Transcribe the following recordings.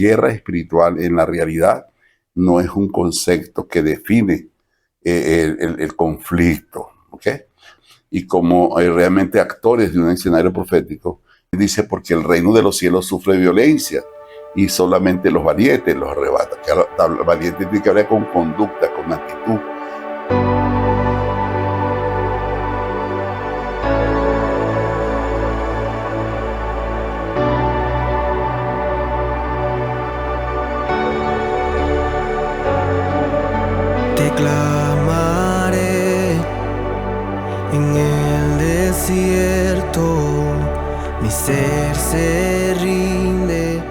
Guerra espiritual en la realidad no es un concepto que define el conflicto, ¿ok? Y como realmente actores de un escenario profético, dice porque el reino de los cielos sufre violencia y solamente los valientes los arrebata. Que el valiente tiene que ver con conducta, con actitud. Te clamaré en el desierto, mi ser se rinde.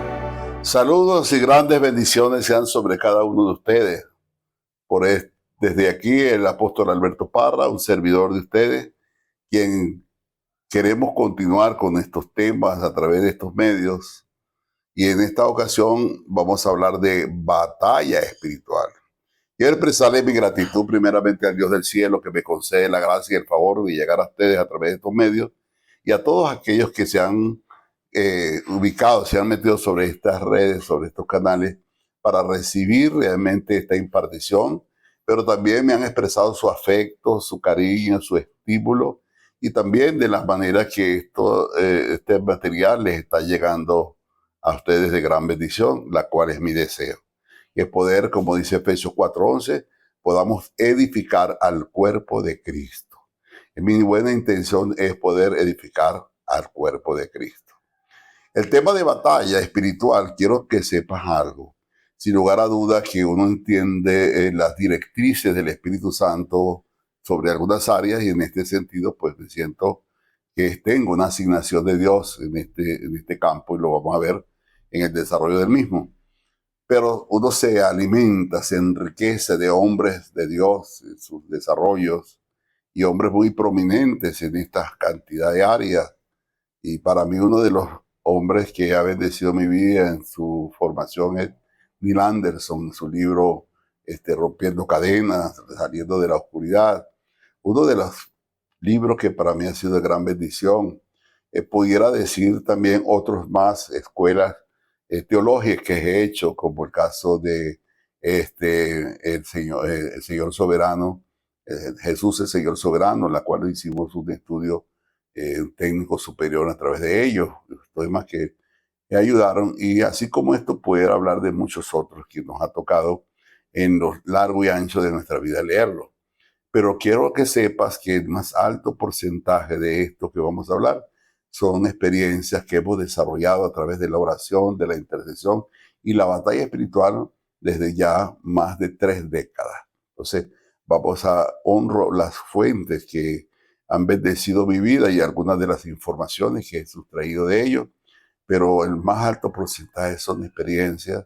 Saludos y grandes bendiciones sean sobre cada uno de ustedes. Desde aquí el apóstol Alberto Parra, un servidor de ustedes, quien queremos continuar con estos temas a través de estos medios. Y en esta ocasión vamos a hablar de batalla espiritual. Quiero expresarle mi gratitud primeramente al Dios del cielo que me concede la gracia y el favor de llegar a ustedes a través de estos medios y a todos aquellos que se han ubicado, se han metido sobre estas redes, sobre estos canales para recibir realmente esta impartición, pero también me han expresado su afecto, su cariño, su estímulo y también de las maneras que este material les está llegando a ustedes de gran bendición, la cual es mi deseo. Que poder, como dice Efesios 4:11, podamos edificar al cuerpo de Cristo. Mi buena intención es poder edificar al cuerpo de Cristo. El tema de batalla espiritual, quiero que sepas algo. Sin lugar a dudas que uno entiende las directrices del Espíritu Santo sobre algunas áreas y en este sentido pues me siento que tengo una asignación de Dios en este campo y lo vamos a ver en el desarrollo del mismo. Pero uno se alimenta, se enriquece de hombres de Dios en sus desarrollos y hombres muy prominentes en esta cantidad de áreas. Y para mí uno de los hombres que ha bendecido mi vida en su formación es Neil Anderson, en su libro Rompiendo Cadenas, Saliendo de la Oscuridad. Uno de los libros que para mí ha sido de gran bendición. Pudiera decir también otros más escuelas teológicas que he hecho, como el caso de el Señor Soberano, Jesús el Señor Soberano, en la cual hicimos un estudio un técnico superior a través de ellos. Estoy más que me ayudaron y así como esto pudiera hablar de muchos otros que nos ha tocado en lo largo y ancho de nuestra vida leerlo. Pero quiero que sepas que el más alto porcentaje de esto que vamos a hablar son experiencias que hemos desarrollado a través de la oración, de la intercesión y la batalla espiritual desde ya más de 3 décadas. Entonces, vamos a honrar las fuentes que han bendecido mi vida y algunas de las informaciones que he sustraído de ellos, pero el más alto porcentaje son experiencias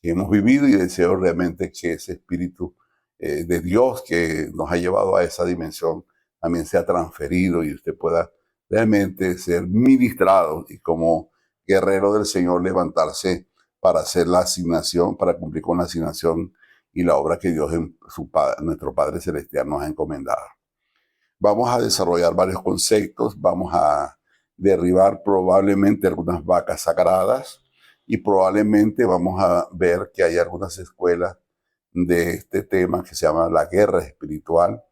que hemos vivido y deseo realmente que ese espíritu de Dios que nos ha llevado a esa dimensión también sea transferido y usted pueda realmente ser ministrado y como guerrero del Señor levantarse para hacer la asignación, para cumplir con la asignación y la obra que Dios, nuestro Padre Celestial, nos ha encomendado. Vamos a desarrollar varios conceptos, vamos a derribar probablemente algunas vacas sagradas y probablemente vamos a ver que hay algunas escuelas de este tema que se llama la guerra espiritual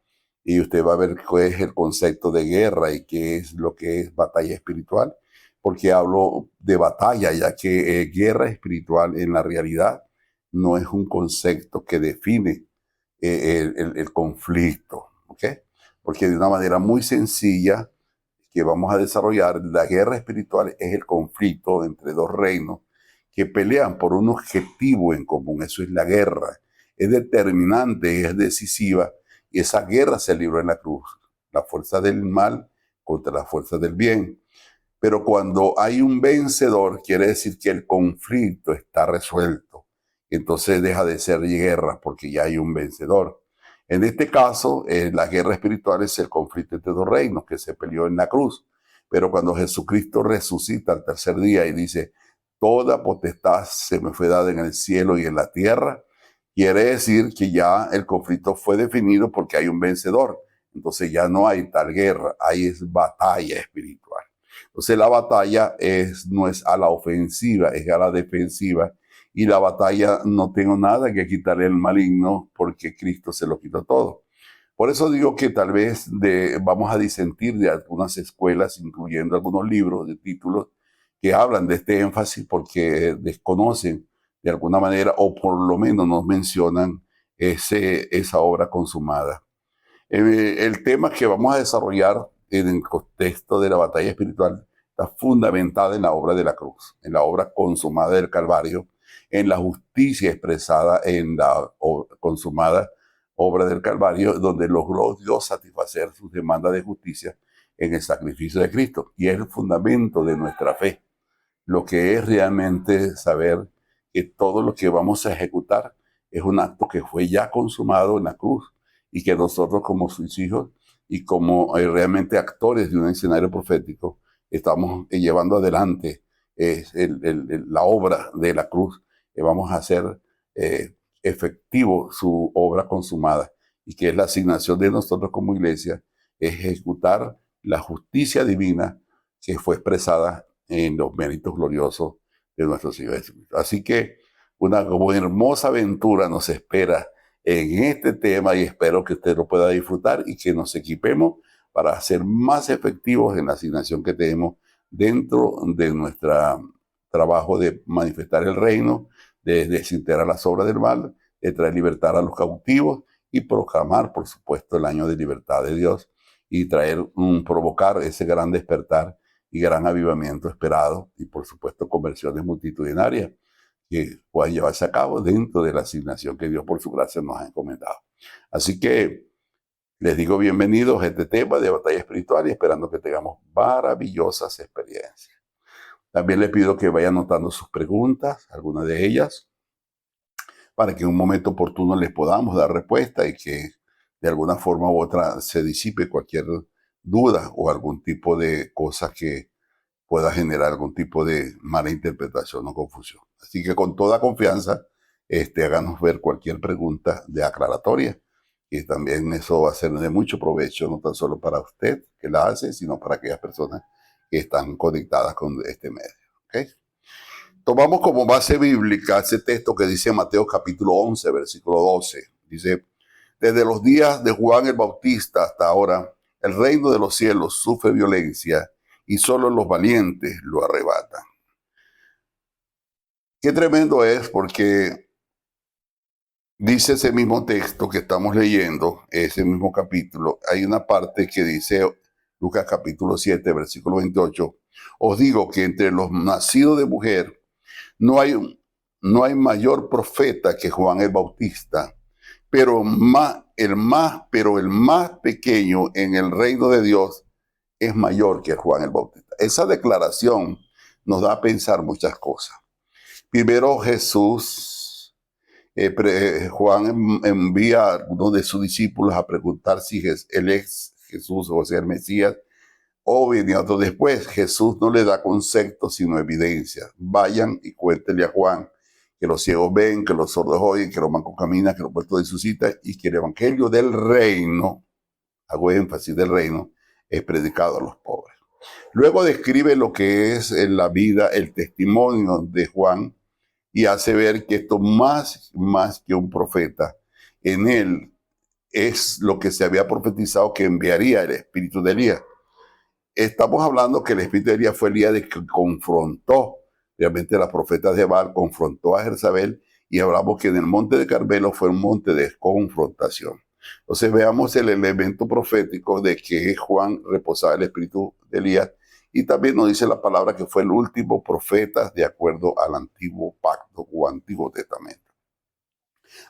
y usted va a ver qué es el concepto de guerra y qué es lo que es batalla espiritual, porque hablo de batalla, ya que guerra espiritual en la realidad no es un concepto que define el conflicto, ¿ok? Porque de una manera muy sencilla que vamos a desarrollar, la guerra espiritual es el conflicto entre dos reinos que pelean por un objetivo en común. Eso es la guerra. Es determinante, es decisiva y esa guerra se libró en la cruz. La fuerza del mal contra la fuerza del bien. Pero cuando hay un vencedor, quiere decir que el conflicto está resuelto. Entonces deja de ser guerra porque ya hay un vencedor. En este caso, la guerra espiritual es el conflicto entre dos reinos que se peleó en la cruz. Pero cuando Jesucristo resucita al tercer día y dice, toda potestad se me fue dada en el cielo y en la tierra, quiere decir que ya el conflicto fue definido porque hay un vencedor. Entonces ya no hay tal guerra, ahí es batalla espiritual. Entonces la batalla no es a la ofensiva, es a la defensiva y la batalla no tengo nada que quitarle al maligno porque Cristo se lo quitó todo. Por eso digo que tal vez vamos a disentir de algunas escuelas, incluyendo algunos libros de títulos que hablan de este énfasis porque desconocen de alguna manera o por lo menos nos mencionan esa obra consumada. El tema que vamos a desarrollar en el contexto de la batalla espiritual está fundamentada en la obra de la cruz, en la obra consumada del Calvario, en la justicia expresada en la consumada obra del Calvario, donde logró Dios satisfacer sus demandas de justicia en el sacrificio de Cristo. Y es el fundamento de nuestra fe, lo que es realmente saber que todo lo que vamos a ejecutar es un acto que fue ya consumado en la cruz y que nosotros como sus hijos y como realmente actores de un escenario profético estamos llevando adelante la obra de la cruz. Vamos a hacer efectivo su obra consumada y que es la asignación de nosotros como iglesia, ejecutar la justicia divina que fue expresada en los méritos gloriosos de nuestro Señor Jesucristo. Así que una hermosa aventura nos espera en este tema y espero que usted lo pueda disfrutar y que nos equipemos para ser más efectivos en la asignación que tenemos dentro de nuestro trabajo de manifestar el reino, de desintegrar las obras del mal, de traer libertad a los cautivos y proclamar, por supuesto, el año de libertad de Dios y provocar ese gran despertar y gran avivamiento esperado y, por supuesto, conversiones multitudinarias que puedan llevarse a cabo dentro de la asignación que Dios por su gracia nos ha encomendado. Así que les digo bienvenidos a este tema de batalla espiritual y esperando que tengamos maravillosas experiencias. También les pido que vayan anotando sus preguntas, algunas de ellas, para que en un momento oportuno les podamos dar respuesta y que de alguna forma u otra se disipe cualquier duda o algún tipo de cosa que pueda generar algún tipo de mala interpretación o confusión. Así que con toda confianza, háganos ver cualquier pregunta de aclaratoria y también eso va a ser de mucho provecho, no tan solo para usted que la hace, sino para aquellas personas que están conectadas con este medio. ¿Okay? Tomamos como base bíblica ese texto que dice Mateo capítulo 11, versículo 12. Dice, desde los días de Juan el Bautista hasta ahora, el reino de los cielos sufre violencia y solo los valientes lo arrebatan. Qué tremendo es porque dice ese mismo texto que estamos leyendo, ese mismo capítulo, hay una parte que dice Lucas capítulo 7, versículo 28, os digo que entre los nacidos de mujer no hay mayor profeta que Juan el Bautista, pero el más pequeño en el reino de Dios es mayor que Juan el Bautista. Esa declaración nos da a pensar muchas cosas. Primero Juan envía a algunos de sus discípulos a preguntar si él es Jesús, o sea, el Mesías, o venía otro después. Jesús no le da conceptos, sino evidencias. Vayan y cuéntenle a Juan que los ciegos ven, que los sordos oyen, que los mancos caminan, que los muertos resucitan y que el evangelio del reino, hago énfasis del reino, es predicado a los pobres. Luego describe lo que es la vida, el testimonio de Juan y hace ver que esto más que un profeta, en él es lo que se había profetizado que enviaría el espíritu de Elías. Estamos hablando que el espíritu de Elías fue Elías de que confrontó realmente a las profetas de Baal, confrontó a Jezabel y hablamos que en el monte de Carmelo fue un monte de confrontación. Entonces veamos el elemento profético de que Juan reposaba el espíritu de Elías y también nos dice la palabra que fue el último profeta de acuerdo al antiguo pacto o antiguo testamento.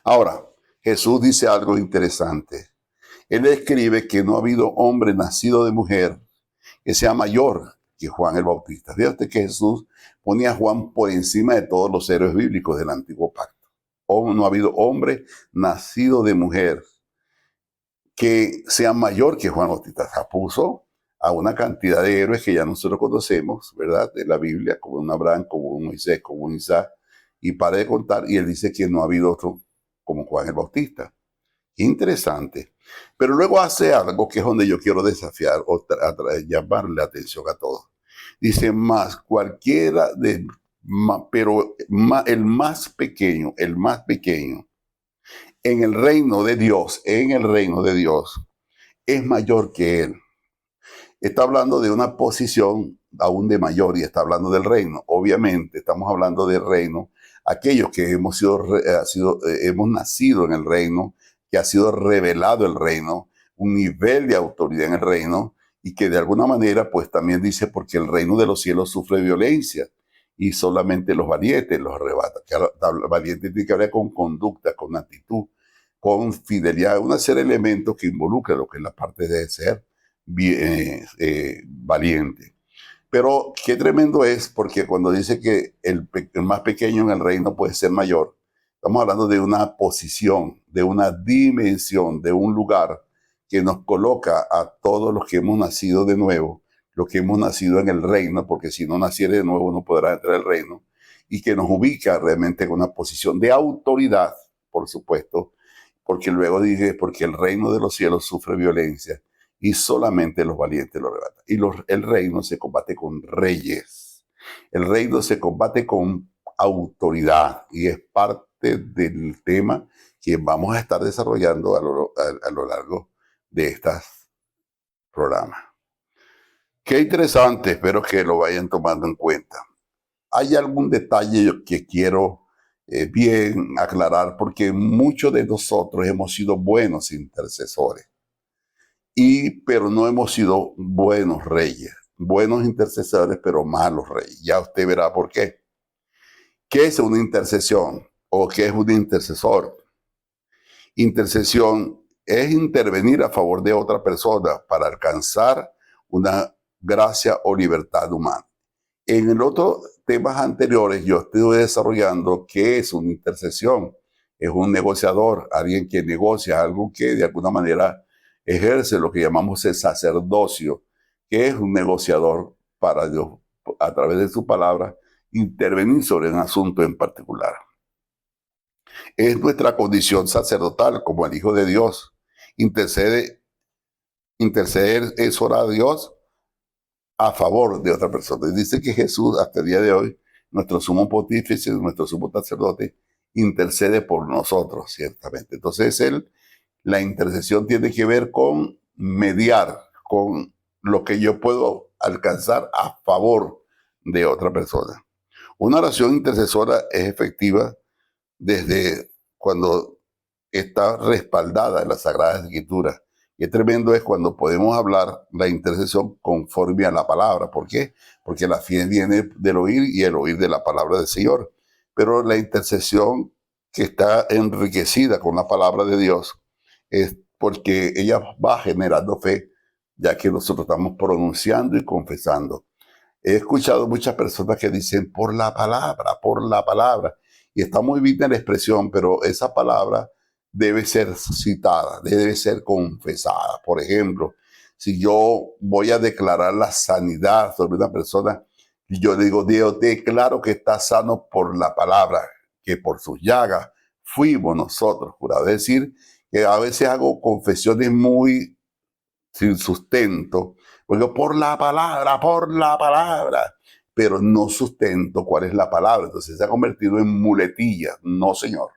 Ahora, Jesús dice algo interesante. Él escribe que no ha habido hombre nacido de mujer que sea mayor que Juan el Bautista. Fíjate que Jesús ponía a Juan por encima de todos los héroes bíblicos del antiguo pacto. No ha habido hombre nacido de mujer que sea mayor que Juan Bautista. Se puso a una cantidad de héroes que ya nosotros conocemos, ¿verdad? De la Biblia, como un Abraham, como un Moisés, como un Isaac, y para de contar, y él dice que no ha habido otro como Juan el Bautista. Interesante. Pero luego hace algo que es donde yo quiero desafiar o llamarle la atención a todos. Dice, más cualquiera de pero el más pequeño en el reino de Dios, es mayor que él. Está hablando de una posición aún de mayor y está hablando del reino. Obviamente estamos hablando del reino, aquellos que hemos nacido en el reino, que ha sido revelado el reino, un nivel de autoridad en el reino, y que de alguna manera pues también dice porque el reino de los cielos sufre violencia y solamente los valientes los arrebata. El valiente tiene que ver con conducta, con actitud, con fidelidad, una serie de elementos que involucra lo que es la parte de ser valiente. Pero qué tremendo es, porque cuando dice que el más pequeño en el reino puede ser mayor, estamos hablando de una posición, de una dimensión, de un lugar que nos coloca a todos los que hemos nacido de nuevo, los que hemos nacido en el reino, porque si no naciere de nuevo no podrá entrar al reino, y que nos ubica realmente en una posición de autoridad, por supuesto, porque luego dije, porque el reino de los cielos sufre violencia y solamente los valientes lo arrebatan. Y el reino se combate con reyes. El reino se combate con autoridad y es parte del tema que vamos a estar desarrollando a lo largo de estos programas. Qué interesante, espero que lo vayan tomando en cuenta. Hay algún detalle que quiero bien aclarar, porque muchos de nosotros hemos sido buenos intercesores, pero no hemos sido buenos reyes, buenos intercesores, pero malos reyes. Ya usted verá por qué. ¿Qué es una intercesión o qué es un intercesor? Intercesión es intervenir a favor de otra persona para alcanzar una gracia o libertad humana. En los otros temas anteriores yo estoy desarrollando qué es una intercesión. Es un negociador, alguien que negocia, algo que de alguna manera ejerce lo que llamamos el sacerdocio, que es un negociador para Dios, a través de su palabra, intervenir sobre un asunto en particular. Es nuestra condición sacerdotal como el Hijo de Dios. Interceder es orar a Dios a favor de otra persona. Y dice que Jesús, hasta el día de hoy, nuestro sumo pontífice, nuestro sumo sacerdote, intercede por nosotros, ciertamente. Entonces, la intercesión tiene que ver con mediar, con lo que yo puedo alcanzar a favor de otra persona. Una oración intercesora es efectiva desde cuando está respaldada en las Sagradas Escrituras. Y tremendo es cuando podemos hablar la intercesión conforme a la palabra. ¿Por qué? Porque la fe viene del oír y el oír de la palabra del Señor. Pero la intercesión que está enriquecida con la palabra de Dios es porque ella va generando fe, ya que nosotros estamos pronunciando y confesando. He escuchado muchas personas que dicen por la palabra. Y está muy bien la expresión, pero esa palabra debe ser citada, debe ser confesada. Por ejemplo, si yo voy a declarar la sanidad sobre una persona, yo le digo, Dios, declaro que está sano por la palabra, que por sus llagas fuimos nosotros curados. Es decir, que a veces hago confesiones muy sin sustento, porque por la palabra, pero no sustento cuál es la palabra. Entonces se ha convertido en muletilla. No, señor.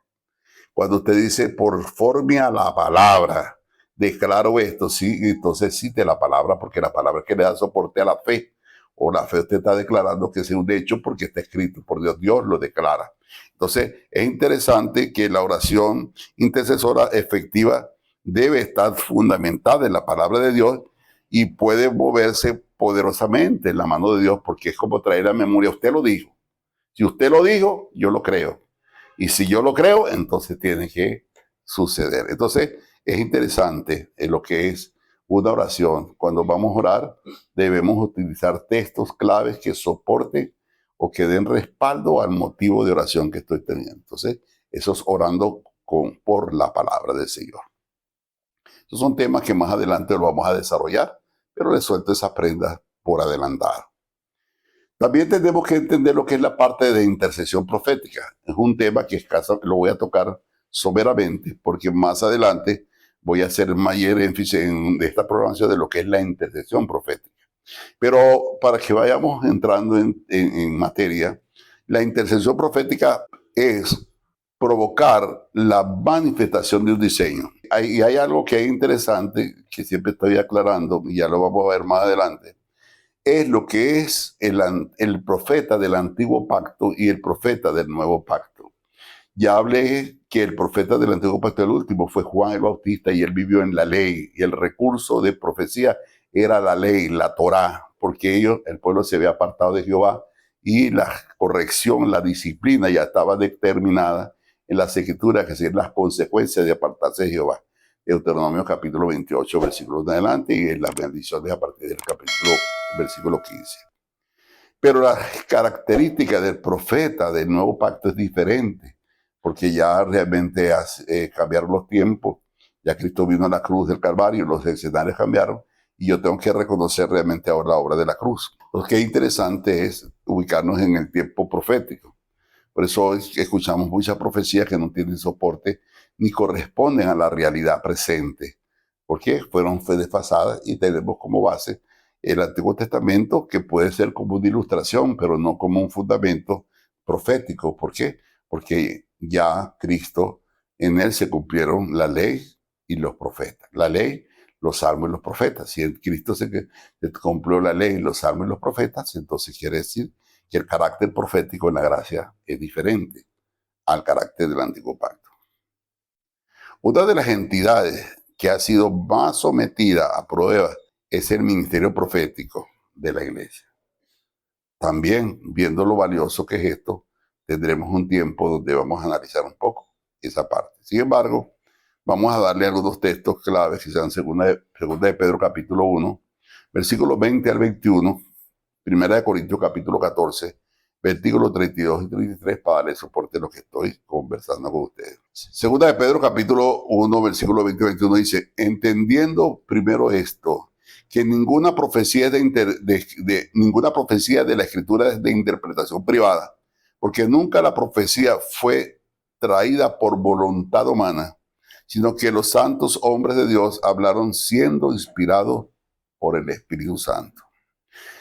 Cuando usted dice por forma a la palabra, declaro esto, sí, entonces cite la palabra, porque la palabra es que le da soporte a la fe. O la fe usted está declarando que es un hecho porque está escrito por Dios. Dios lo declara. Entonces es interesante que la oración intercesora efectiva debe estar fundamentada en la palabra de Dios y puede moverse poderosamente en la mano de Dios, porque es como traer a memoria, usted lo dijo. Si usted lo dijo, yo lo creo. Y si yo lo creo, entonces tiene que suceder. Entonces, es interesante lo que es una oración. Cuando vamos a orar, debemos utilizar textos claves que soporten o que den respaldo al motivo de oración que estoy teniendo. Entonces, eso es orando por la palabra del Señor. Estos son temas que más adelante lo vamos a desarrollar, pero les suelto esas prendas por adelantar. También tenemos que entender lo que es la parte de intercesión profética. Es un tema que lo voy a tocar someramente, porque más adelante voy a hacer mayor énfasis en esta programación de lo que es la intercesión profética. Pero para que vayamos entrando en materia, La intercesión profética es provocar la manifestación de un diseño. Y hay algo que es interesante, que siempre estoy aclarando, y ya lo vamos a ver más adelante, es lo que es el profeta del antiguo pacto y el profeta del nuevo pacto. Ya hablé que el profeta del antiguo pacto, el último, fue Juan el Bautista, y él vivió en la ley, y el recurso de profecía era la ley, la Torá, porque el pueblo se había apartado de Jehová, y la corrección, la disciplina ya estaba determinada en las escrituras, que serían las consecuencias de apartarse de Jehová. Deuteronomio capítulo 28, versículos de adelante, y en las bendiciones a partir del versículo 15. Pero la característica del profeta del nuevo pacto es diferente, porque ya realmente cambiaron los tiempos, ya Cristo vino a la cruz del Calvario, los escenarios cambiaron, y yo tengo que reconocer realmente ahora la obra de la cruz. Lo que es interesante es ubicarnos en el tiempo profético. Por eso escuchamos muchas profecías que no tienen soporte ni corresponden a la realidad presente, porque fueron desfasadas, y tenemos como base el Antiguo Testamento, que puede ser como una ilustración, pero no como un fundamento profético. ¿Por qué? Porque ya Cristo, en él se cumplieron la ley y los profetas. La ley, los salmos y los profetas. Si en Cristo se cumplió la ley, los salmos y los profetas, entonces quiere decir que el carácter profético en la gracia es diferente al carácter del antiguo pacto. Una de las entidades que ha sido más sometida a prueba es el ministerio profético de la iglesia. También, viendo lo valioso que es esto, tendremos un tiempo donde vamos a analizar un poco esa parte. Sin embargo, vamos a darle algunos textos claves, que sean segunda de Pedro capítulo 1, versículos 20 al 21, primera de Corintios capítulo 14, versículos 32 y 33, para darle soporte a lo que estoy conversando con ustedes. Segunda de Pedro capítulo 1, versículo 20 y 21 dice: entendiendo primero esto, que ninguna profecía ninguna profecía de la Escritura es de interpretación privada, porque nunca la profecía fue traída por voluntad humana, sino que los santos hombres de Dios hablaron siendo inspirados por el Espíritu Santo.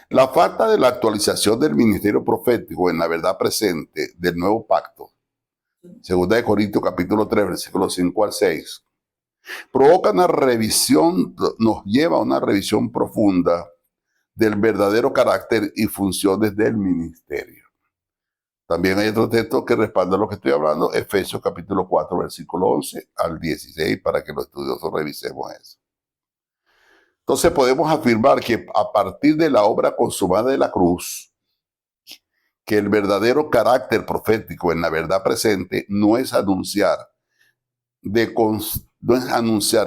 La falta de la actualización del ministerio profético en la verdad presente del nuevo pacto, segunda de Corintios capítulo 3, versículos 5 al 6, provoca una revisión, nos lleva a una revisión profunda del verdadero carácter y funciones del ministerio. También hay otro texto que respalda lo que estoy hablando, Efesios capítulo 4, versículo 11 al 16, para que los estudiosos revisemos eso. Entonces podemos afirmar que a partir de la obra consumada de la cruz, que el verdadero carácter profético en la verdad presente no es anunciar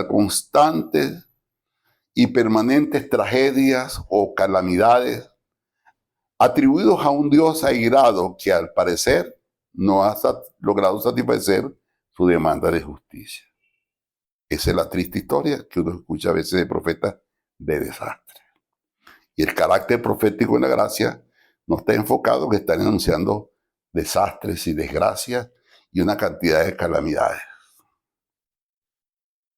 constantes y permanentes tragedias o calamidades atribuidos a un Dios airado que al parecer no ha logrado satisfacer su demanda de justicia. Esa es la triste historia que uno escucha a veces de profetas de desastre. Y el carácter profético en la gracia no está enfocado en que están anunciando desastres y desgracias y una cantidad de calamidades.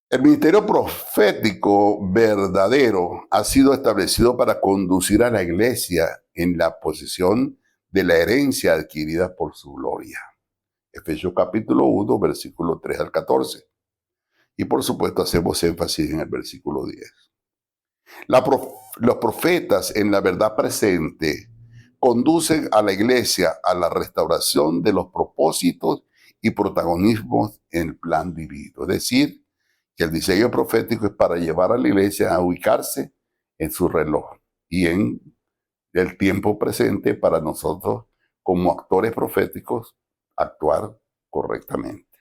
El ministerio profético verdadero ha sido establecido para conducir a la iglesia en la posesión de la herencia adquirida por su gloria. Efesios capítulo 1, versículo 3 al 14. Y por supuesto hacemos énfasis en el versículo 10. Los profetas en la verdad presente conducen a la iglesia a la restauración de los propósitos y protagonismos en el plan divino. Es decir, que el diseño profético es para llevar a la iglesia a ubicarse en su reloj y en el tiempo presente para nosotros, como actores proféticos, actuar correctamente.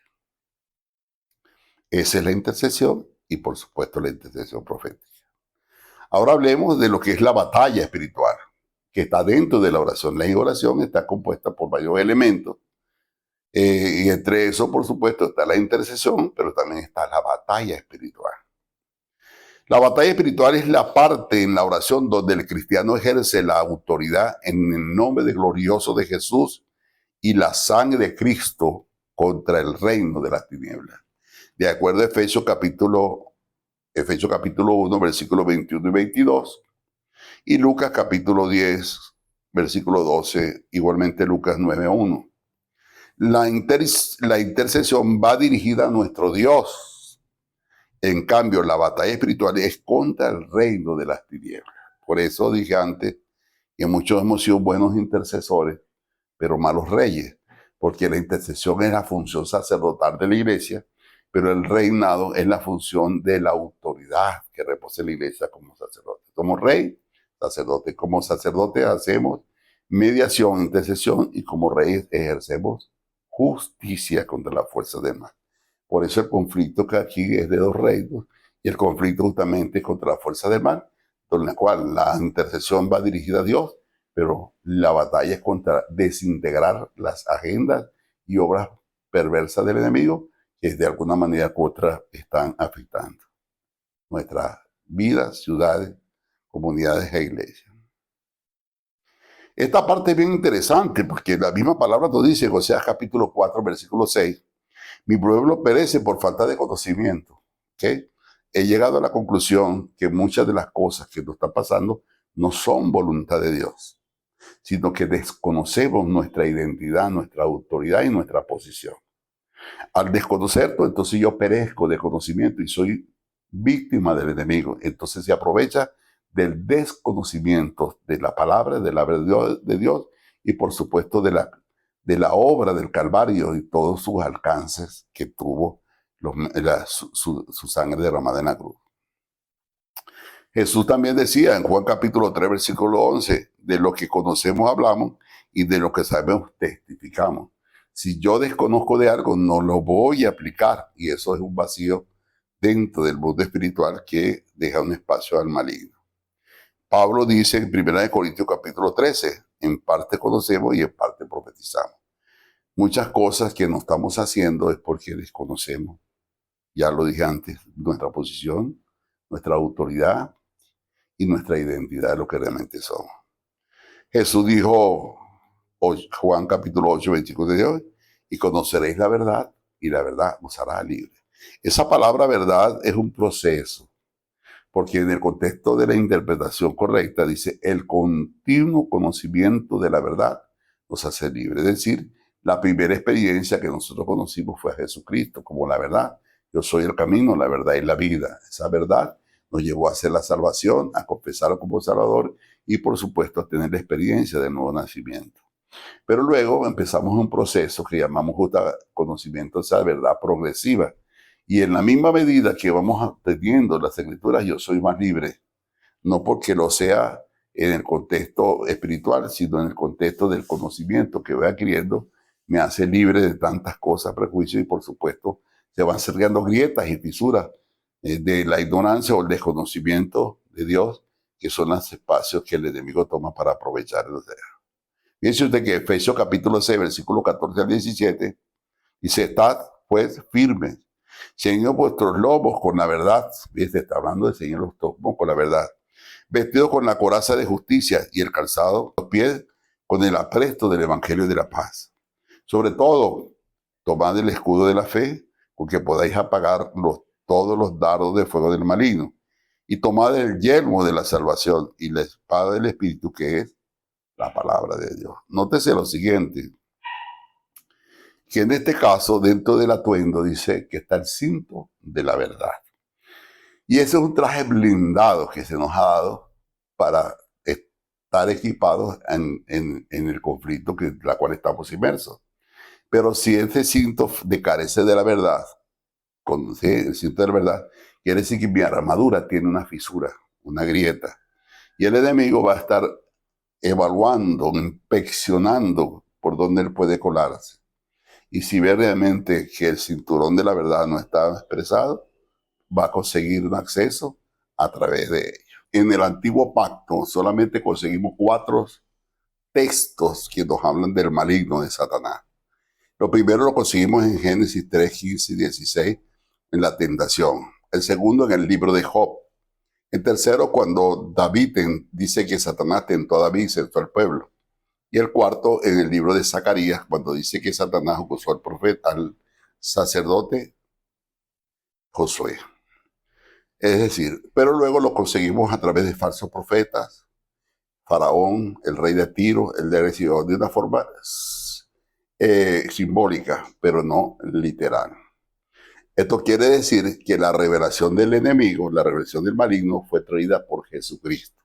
Esa es la intercesión y, por supuesto, la intercesión profética. Ahora hablemos de lo que es la batalla espiritual, que está dentro de la oración. La oración está compuesta por varios elementos. Y entre eso, por supuesto, está la intercesión, pero también está la batalla espiritual. La batalla espiritual es la parte en la oración donde el cristiano ejerce la autoridad en el nombre de glorioso de Jesús y la sangre de Cristo contra el reino de las tinieblas. De acuerdo a Efesios capítulo 1, versículos 21 y 22, y Lucas capítulo 10, versículo 12, igualmente Lucas 9:1. La intercesión va dirigida a nuestro Dios. En cambio, la batalla espiritual es contra el reino de las tinieblas. Por eso dije antes que muchos hemos sido buenos intercesores, pero malos reyes, porque la intercesión es la función sacerdotal de la iglesia, pero el reinado es la función de la autoridad que reposa en la iglesia como sacerdote. Como rey, sacerdote. Como sacerdote hacemos mediación, intercesión, y como reyes ejercemos justicia contra las fuerzas del mal. Por eso el conflicto que aquí es de dos reinos, y el conflicto justamente es contra la fuerza del mal, con la cual la intercesión va dirigida a Dios, pero la batalla es contra desintegrar las agendas y obras perversas del enemigo que de alguna manera u otra están afectando nuestras vidas, ciudades, comunidades e iglesias. Esta parte es bien interesante porque la misma palabra nos dice, Oseas capítulo 4, versículo 6, mi pueblo perece por falta de conocimiento. ¿Okay? He llegado a la conclusión que muchas de las cosas que nos están pasando no son voluntad de Dios, sino que desconocemos nuestra identidad, nuestra autoridad y nuestra posición. Al desconocerlo, entonces yo perezco de conocimiento y soy víctima del enemigo. Entonces se aprovecha del desconocimiento de la palabra, de la verdad de Dios y por supuesto de la obra del Calvario y todos sus alcances que tuvo su sangre derramada en la cruz. Jesús también decía en Juan capítulo 3, versículo 11, de lo que conocemos hablamos y de lo que sabemos testificamos. Si yo desconozco de algo, no lo voy a aplicar. Y eso es un vacío dentro del mundo espiritual que deja un espacio al maligno. Pablo dice en 1 Corintios capítulo 13, en parte conocemos y en parte profetizamos. Muchas cosas que no estamos haciendo es porque desconocemos, ya lo dije antes, nuestra posición, nuestra autoridad y nuestra identidad de lo que realmente somos. Jesús dijo, Juan capítulo 8, versículo de hoy, y conoceréis la verdad, y la verdad os hará libre. Esa palabra verdad es un proceso, porque en el contexto de la interpretación correcta dice, el continuo conocimiento de la verdad nos hace libre. Es decir, la primera experiencia que nosotros conocimos fue a Jesucristo como la verdad. Yo soy el camino, la verdad y la vida. Esa verdad nos llevó a hacer la salvación, a confesarlo como Salvador y por supuesto a tener la experiencia del nuevo nacimiento. Pero luego empezamos un proceso que llamamos justo conocimiento de esa verdad progresiva. Y en la misma medida que vamos obteniendo las escrituras, yo soy más libre. No porque lo sea en el contexto espiritual, sino en el contexto del conocimiento que voy adquiriendo, me hace libre de tantas cosas, prejuicios y por supuesto se van cerrando grietas y fisuras de la ignorancia o el desconocimiento de Dios, que son los espacios que el enemigo toma para aprovechar el ser. Fíjense usted que Efesios capítulo 6, versículo 14 al 17, dice, estad pues firmes, ceñidos vuestros lomos con la verdad. Fíjense, está hablando de ceñir los lomos con la verdad. Vestidos con la coraza de justicia y el calzado de los pies con el apresto del evangelio de la paz. Sobre todo, tomad el escudo de la fe, con que podáis apagar todos los dardos de fuego del maligno. Y tomad el yelmo de la salvación y la espada del Espíritu, que es la palabra de Dios. Nótese lo siguiente, que en este caso, dentro del atuendo, dice que está el cinto de la verdad. Y ese es un traje blindado que se nos ha dado para estar equipados en el conflicto la cual estamos inmersos. Pero si ese cinto carece de la verdad, el cinto de la verdad, quiere decir que mi armadura tiene una fisura, una grieta. Y el enemigo va a estar evaluando, inspeccionando por dónde él puede colarse. Y si ve realmente que el cinturón de la verdad no está expresado, va a conseguir un acceso a través de ello. En el antiguo pacto solamente conseguimos 4 textos que nos hablan del maligno de Satanás. Lo primero lo conseguimos en Génesis 3, 15 y 16, en la tentación. El segundo en el libro de Job. El tercero cuando David dice que Satanás tentó a David y tentó al pueblo. Y el cuarto en el libro de Zacarías, cuando dice que Satanás acusó al profeta, al sacerdote Josué. Es decir, pero luego lo conseguimos a través de falsos profetas, Faraón, el rey de Tiro, el de Sidón, de una forma simbólica, pero no literal. Esto quiere decir que la revelación del enemigo, la revelación del maligno, fue traída por Jesucristo.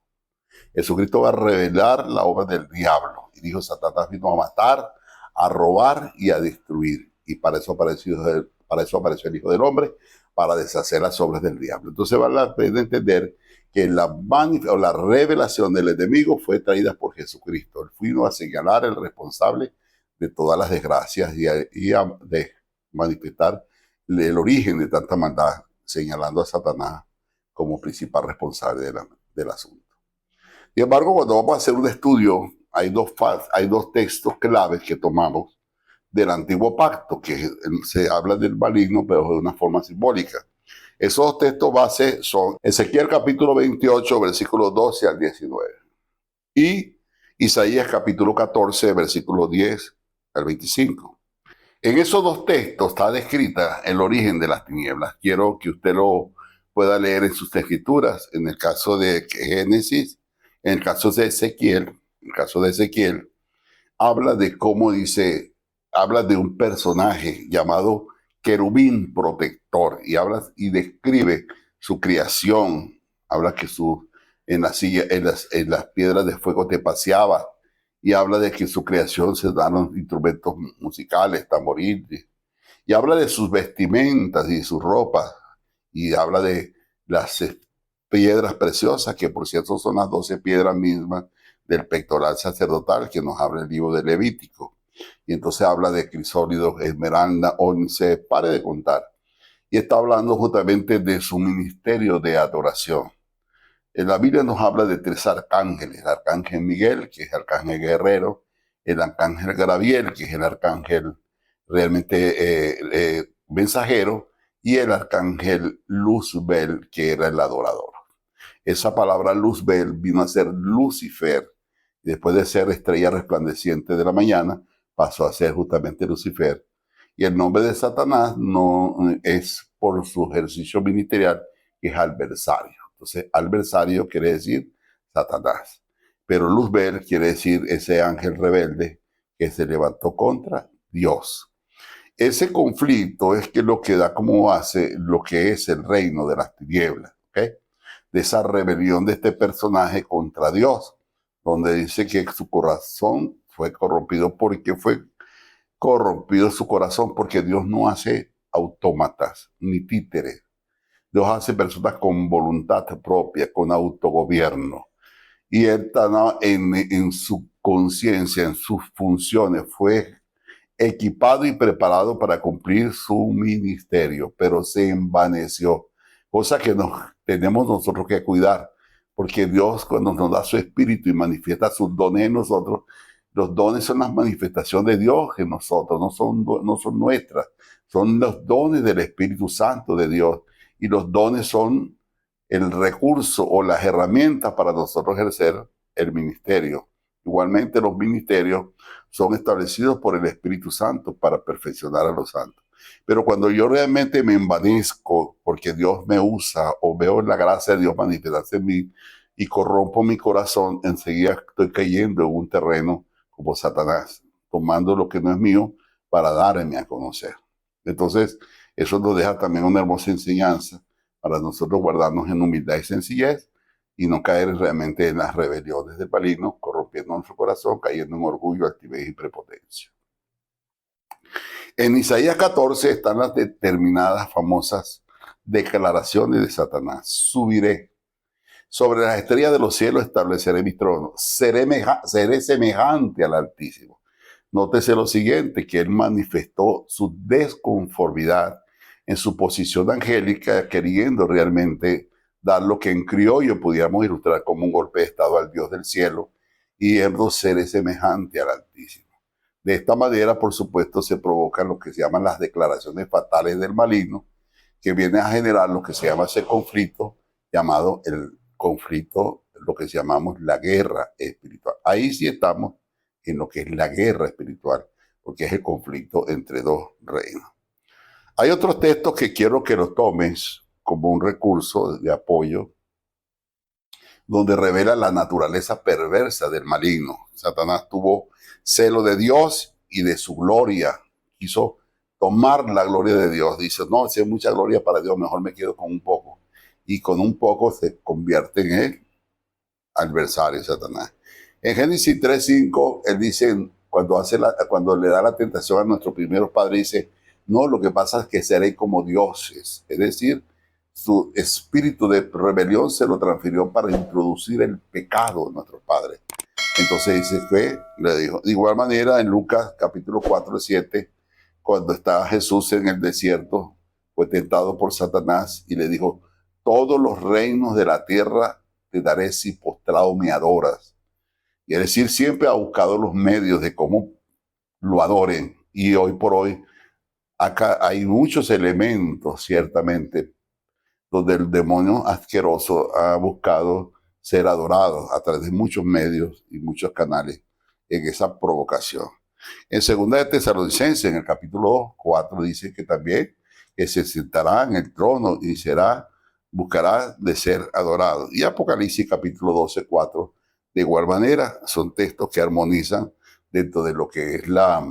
Jesucristo va a revelar la obra del diablo. Y dijo, Satanás vino a matar, a robar y a destruir. Y para eso apareció el Hijo del Hombre, para deshacer las obras del diablo. Entonces van a entender que la revelación del enemigo fue traída por Jesucristo. Él vino a señalar el responsable de todas las desgracias y a manifestar el origen de tanta maldad, señalando a Satanás como principal responsable del asunto. Sin embargo, cuando vamos a hacer un estudio, hay dos textos claves que tomamos del Antiguo Pacto, que se habla del maligno, pero de una forma simbólica. Esos dos textos base son Ezequiel capítulo 28, versículos 12 al 19, y Isaías capítulo 14, versículos 10 al 25. En esos dos textos está descrita el origen de las tinieblas. Quiero que usted lo pueda leer en sus escrituras. En el caso de Génesis, en el caso de Ezequiel, habla de cómo habla de un personaje llamado querubín protector y describe su creación. Habla que en las piedras de fuego te paseaba, y habla de que en su creación se dan los instrumentos musicales, tamboriles, y habla de sus vestimentas y sus ropas, y habla de las piedras preciosas, que por cierto son las 12 piedras mismas del pectoral sacerdotal que nos habla el libro de Levítico. Y entonces habla de crisólidos, esmeralda, ónice, pare de contar. Y está hablando justamente de su ministerio de adoración. En la Biblia nos habla de 3 arcángeles: el arcángel Miguel, que es el arcángel guerrero; el arcángel Gabriel, que es el arcángel realmente mensajero; y el arcángel Luzbel, que era el adorador. Esa palabra Luzbel vino a ser Lucifer. Después de ser estrella resplandeciente de la mañana, pasó a ser justamente Lucifer. Y el nombre de Satanás no es por su ejercicio ministerial, que es adversario. Entonces, adversario quiere decir Satanás. Pero Luzbel quiere decir ese ángel rebelde que se levantó contra Dios. Ese conflicto es lo que da como base lo que es el reino de las tinieblas, ¿okay? De esa rebelión de este personaje contra Dios, donde dice que su corazón fue corrompido. ¿Por qué fue corrompido su corazón? Porque Dios no hace autómatas ni títeres. Dios hace personas con voluntad propia, con autogobierno. Y él en su conciencia, en sus funciones, fue equipado y preparado para cumplir su ministerio, pero se envaneció, cosa que tenemos nosotros que cuidar, porque Dios, cuando nos da su espíritu y manifiesta sus dones en nosotros, los dones son las manifestaciones de Dios en nosotros, no son nuestras, son los dones del Espíritu Santo de Dios, y los dones son el recurso o las herramientas para nosotros ejercer el ministerio. Igualmente, los ministerios son establecidos por el Espíritu Santo para perfeccionar a los santos. Pero cuando yo realmente me envanezco porque Dios me usa, o veo la gracia de Dios manifestarse en mí y corrompo mi corazón, enseguida estoy cayendo en un terreno como Satanás, tomando lo que no es mío para darme a conocer. Entonces, eso nos deja también una hermosa enseñanza para nosotros guardarnos en humildad y sencillez, y no caer realmente en las rebeliones del maligno, corrompiendo nuestro corazón, cayendo en orgullo, altivez y prepotencia. En Isaías 14 están las determinadas famosas declaraciones de Satanás. Subiré sobre las estrellas de los cielos, estableceré mi trono, seré semejante al Altísimo. Nótese lo siguiente, que él manifestó su desconformidad en su posición angélica, queriendo realmente dar lo que en criollo pudiéramos ilustrar como un golpe de estado al Dios del cielo, y él no seré semejante al Altísimo. De esta manera, por supuesto, se provocan lo que se llaman las declaraciones fatales del maligno, que viene a generar lo que se llama ese conflicto, llamado el conflicto, lo que llamamos la guerra espiritual. Ahí sí estamos en lo que es la guerra espiritual, porque es el conflicto entre dos reinos. Hay otros textos que quiero que los tomes como un recurso de apoyo donde revela la naturaleza perversa del maligno. Satanás tuvo celo de Dios y de su gloria. Quiso tomar la gloria de Dios. Dice, no, si hay mucha gloria para Dios, mejor me quedo con un poco. Y con un poco se convierte en el adversario de Satanás. En Génesis 3:5, él dice, cuando le da la tentación a nuestros primeros padres, dice, no, lo que pasa es que seré como dioses. Es decir, su espíritu de rebelión se lo transfirió para introducir el pecado en nuestros padres. Entonces dice que le dijo. De igual manera, en Lucas capítulo 4:7, cuando estaba Jesús en el desierto, fue tentado por Satanás y le dijo, todos los reinos de la tierra te daré si postrado me adoras. Y es decir, siempre ha buscado los medios de cómo lo adoren. Y hoy por hoy, acá hay muchos elementos, ciertamente, donde el demonio asqueroso ha buscado ser adorado a través de muchos medios y muchos canales en esa provocación. En 2 de Tesalonicenses, en el capítulo 4, dice que también que se sentará en el trono y buscará de ser adorado. Y Apocalipsis capítulo 12:4, de igual manera, son textos que armonizan dentro de lo que es la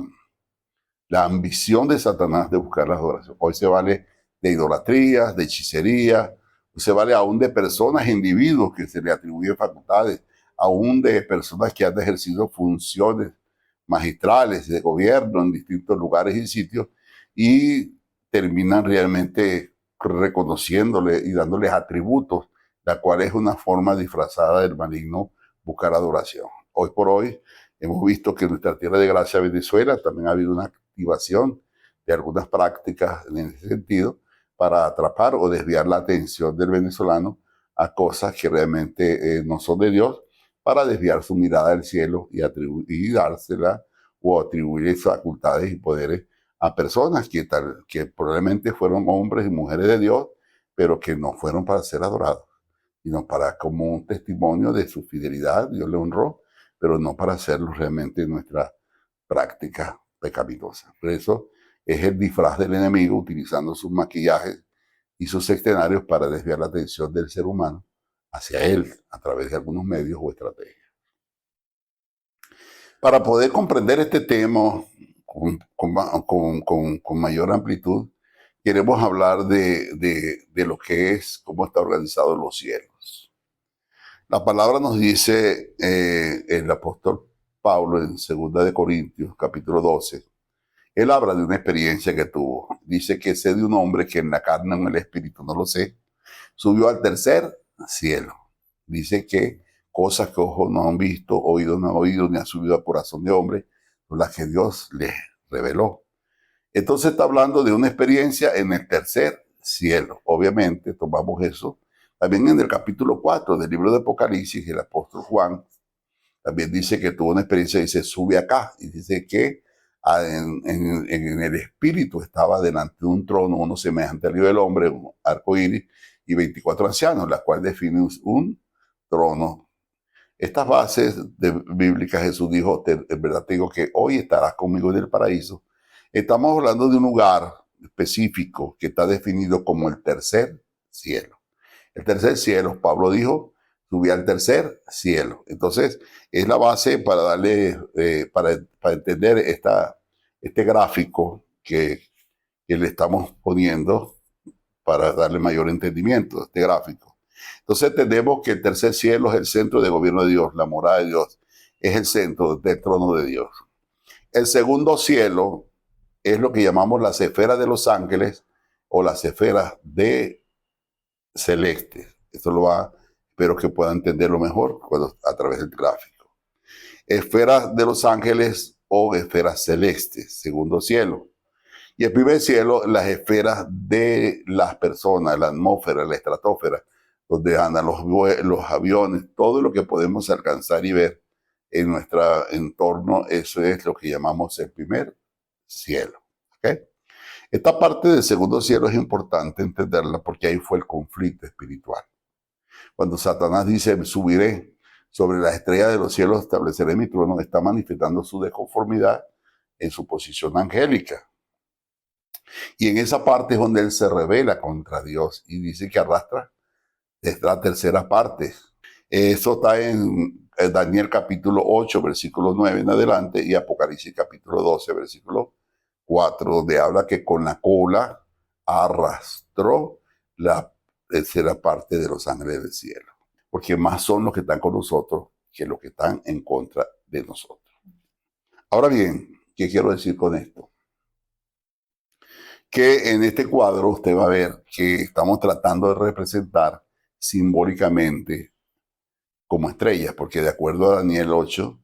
ambición de Satanás de buscar la adoración. Hoy se vale de idolatría, de hechicería, se vale aún de personas, individuos que se le atribuyen facultades, aún de personas que han ejercido funciones magistrales de gobierno en distintos lugares y sitios y terminan realmente reconociéndole y dándoles atributos, la cual es una forma disfrazada del maligno buscar adoración. Hoy por hoy hemos visto que en nuestra tierra de gracia, Venezuela, también ha habido una activación de algunas prácticas en ese sentido para atrapar o desviar la atención del venezolano a cosas que realmente no son de Dios, para desviar su mirada del cielo y dársela o atribuir facultades y poderes a personas que probablemente fueron hombres y mujeres de Dios, pero que no fueron para ser adorados, sino para como un testimonio de su fidelidad. Dios le honró, pero no para hacerlo realmente nuestra práctica pecaminosa. Por eso es el disfraz del enemigo, utilizando sus maquillajes y sus escenarios para desviar la atención del ser humano hacia él a través de algunos medios o estrategias. Para poder comprender este tema con mayor amplitud, queremos hablar de lo que es, cómo está organizado los cielos. La palabra nos dice el apóstol Pablo en 2 de Corintios, capítulo 12. Él habla de una experiencia que tuvo. Dice que sé de un hombre que en la carne o en el espíritu, no lo sé, subió al tercer cielo. Dice que cosas que ojos no han visto, oídos no han oído, ni han subido al corazón de hombre, son las que Dios les reveló. Entonces está hablando de una experiencia en el tercer cielo. Obviamente tomamos eso. También en el capítulo 4 del libro de Apocalipsis, el apóstol Juan también dice que tuvo una experiencia, dice, sube acá. Y dice que en el espíritu estaba delante de un trono, uno semejante al hijo del hombre, un arco iris, y 24 ancianos, la cual define un trono. Estas bases bíblicas, Jesús dijo, en verdad te digo que hoy estarás conmigo en el paraíso. Estamos hablando de un lugar específico que está definido como el tercer cielo. El tercer cielo, Pablo dijo, subí al tercer cielo. Entonces, es la base para darle, para entender este gráfico que le estamos poniendo para darle mayor entendimiento a este gráfico. Entonces, entendemos que el tercer cielo es el centro de gobierno de Dios, la morada de Dios, es el centro del trono de Dios. El segundo cielo es lo que llamamos las esferas de los ángeles o las esferas de celestes. Esto espero que puedan entenderlo mejor a través del gráfico. Esferas de los ángeles o esferas celestes, segundo cielo. Y el primer cielo, las esferas de las personas, la atmósfera, la estratosfera, donde andan los aviones, todo lo que podemos alcanzar y ver en nuestro entorno, eso es lo que llamamos el primer cielo. ¿Okay? Esta parte del segundo cielo es importante entenderla porque ahí fue el conflicto espiritual. Cuando Satanás dice, subiré sobre las estrellas de los cielos, estableceré mi trono, está manifestando su desconformidad en su posición angélica. Y en esa parte es donde él se revela contra Dios y dice que arrastra esta tercera parte. Eso está en Daniel capítulo 8, versículo 9 en adelante, y Apocalipsis capítulo 12, versículo 4, donde habla que con la cola arrastró la tercera parte de los ángeles del cielo. Porque más son los que están con nosotros que los que están en contra de nosotros. Ahora bien, ¿qué quiero decir con esto? Que en este cuadro usted va a ver que estamos tratando de representar simbólicamente como estrellas, porque de acuerdo a Daniel 8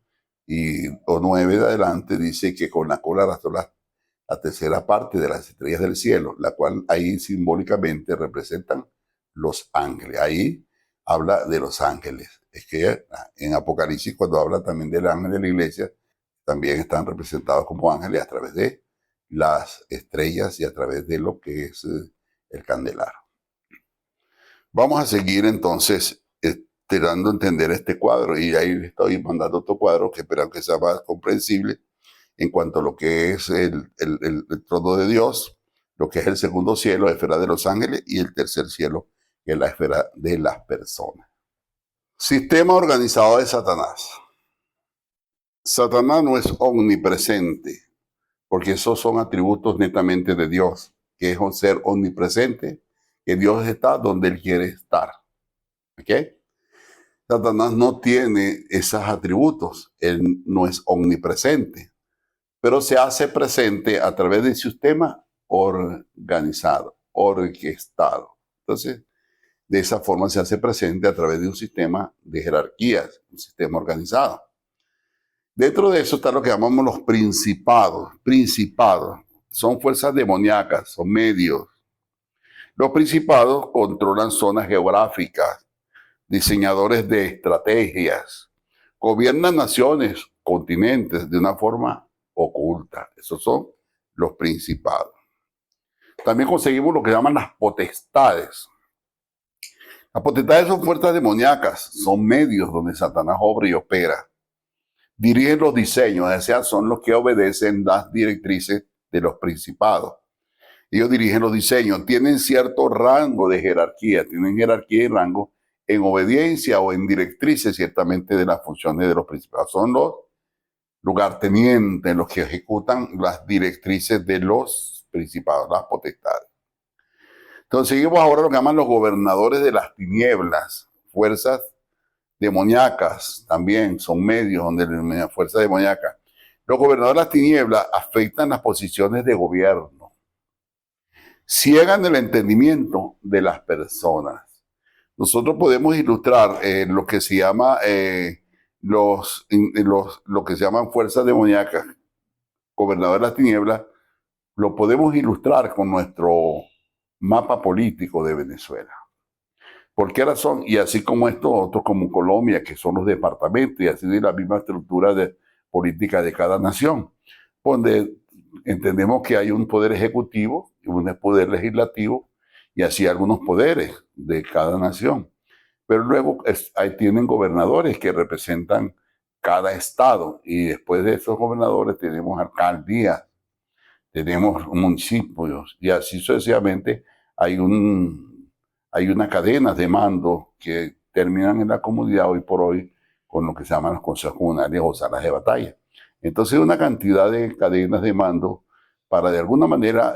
o 9 de adelante, dice que con la cola arrastró la tercera parte de las estrellas del cielo, la cual ahí simbólicamente representan los ángeles. Ahí habla de los ángeles. Es que en Apocalipsis, cuando habla también del ángel de la iglesia, también están representados como ángeles a través de las estrellas y a través de lo que es el candelabro. Vamos a seguir entonces tratando de entender este cuadro, y ahí estoy mandando otro cuadro que espero que sea más comprensible en cuanto a lo que es el trono de Dios, lo que es el segundo cielo, la esfera de los ángeles, y el tercer cielo, que es la esfera de las personas. Sistema organizado de Satanás. Satanás no es omnipresente, porque esos son atributos netamente de Dios, que es un ser omnipresente, que Dios está donde Él quiere estar. ¿Ok? Satanás no tiene esos atributos, Él no es omnipresente, pero se hace presente a través del sistema organizado, orquestado. Entonces, de esa forma se hace presente a través de un sistema de jerarquías, un sistema organizado. Dentro de eso está lo que llamamos los principados. Principados son fuerzas demoníacas, son medios. Los principados controlan zonas geográficas, diseñadores de estrategias, gobiernan naciones, continentes de una forma oculta. Esos son los principados. También conseguimos lo que llaman las potestades. Las potestades son fuerzas demoníacas, son medios donde Satanás obra y opera. Dirigen los diseños, o sea, son los que obedecen las directrices de los principados. Ellos dirigen los diseños, tienen cierto rango de jerarquía, tienen jerarquía y rango en obediencia o en directrices ciertamente de las funciones de los principados. Son los lugartenientes los que ejecutan las directrices de los principados, las potestades. Entonces seguimos ahora lo que llaman los gobernadores de las tinieblas, fuerzas demoníacas también, son medios donde la fuerza demoníaca. Los gobernadores de las tinieblas afectan las posiciones de gobierno, ciegan el entendimiento de las personas. Nosotros podemos ilustrar lo que se llama lo que se llaman fuerzas demoníacas, gobernadores de las tinieblas, lo podemos ilustrar con nuestro mapa político de Venezuela. ¿Por qué razón? Y así como estos otros, como Colombia, que son los departamentos, y así de la misma estructura de política de cada nación, donde entendemos que hay un poder ejecutivo y un poder legislativo, y así algunos poderes de cada nación. Pero luego ahí tienen gobernadores que representan cada estado, y después de esos gobernadores tenemos alcaldías, tenemos municipios, y así sucesivamente hay una cadena de mando que terminan en la comunidad hoy por hoy con lo que se llaman los consejos comunales o salas de batalla. Entonces, una cantidad de cadenas de mando para de alguna manera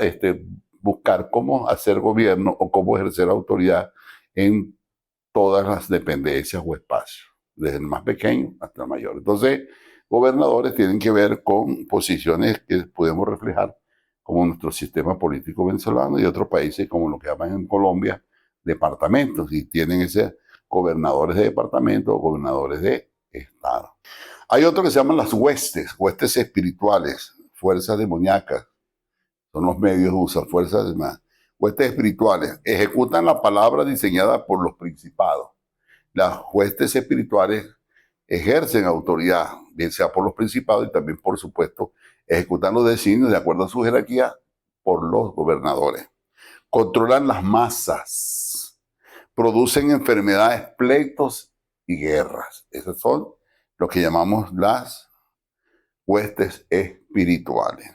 buscar cómo hacer gobierno o cómo ejercer autoridad en todas las dependencias o espacios, desde el más pequeño hasta el mayor. Entonces, gobernadores tienen que ver con posiciones que podemos reflejar como nuestro sistema político venezolano y otros países como lo que llaman en Colombia departamentos, y tienen ese gobernadores de departamento o gobernadores de estado. Hay otro que se llaman las huestes espirituales, fuerzas demoníacas, son los medios que usan fuerzas demás. Huestes espirituales ejecutan la palabra diseñada por los principados. Las huestes espirituales ejercen autoridad, bien sea por los principados y también, por supuesto, ejecutan los designios de acuerdo a su jerarquía por los gobernadores. Controlan las masas, producen enfermedades, pleitos y guerras. Esas son lo que llamamos las huestes espirituales.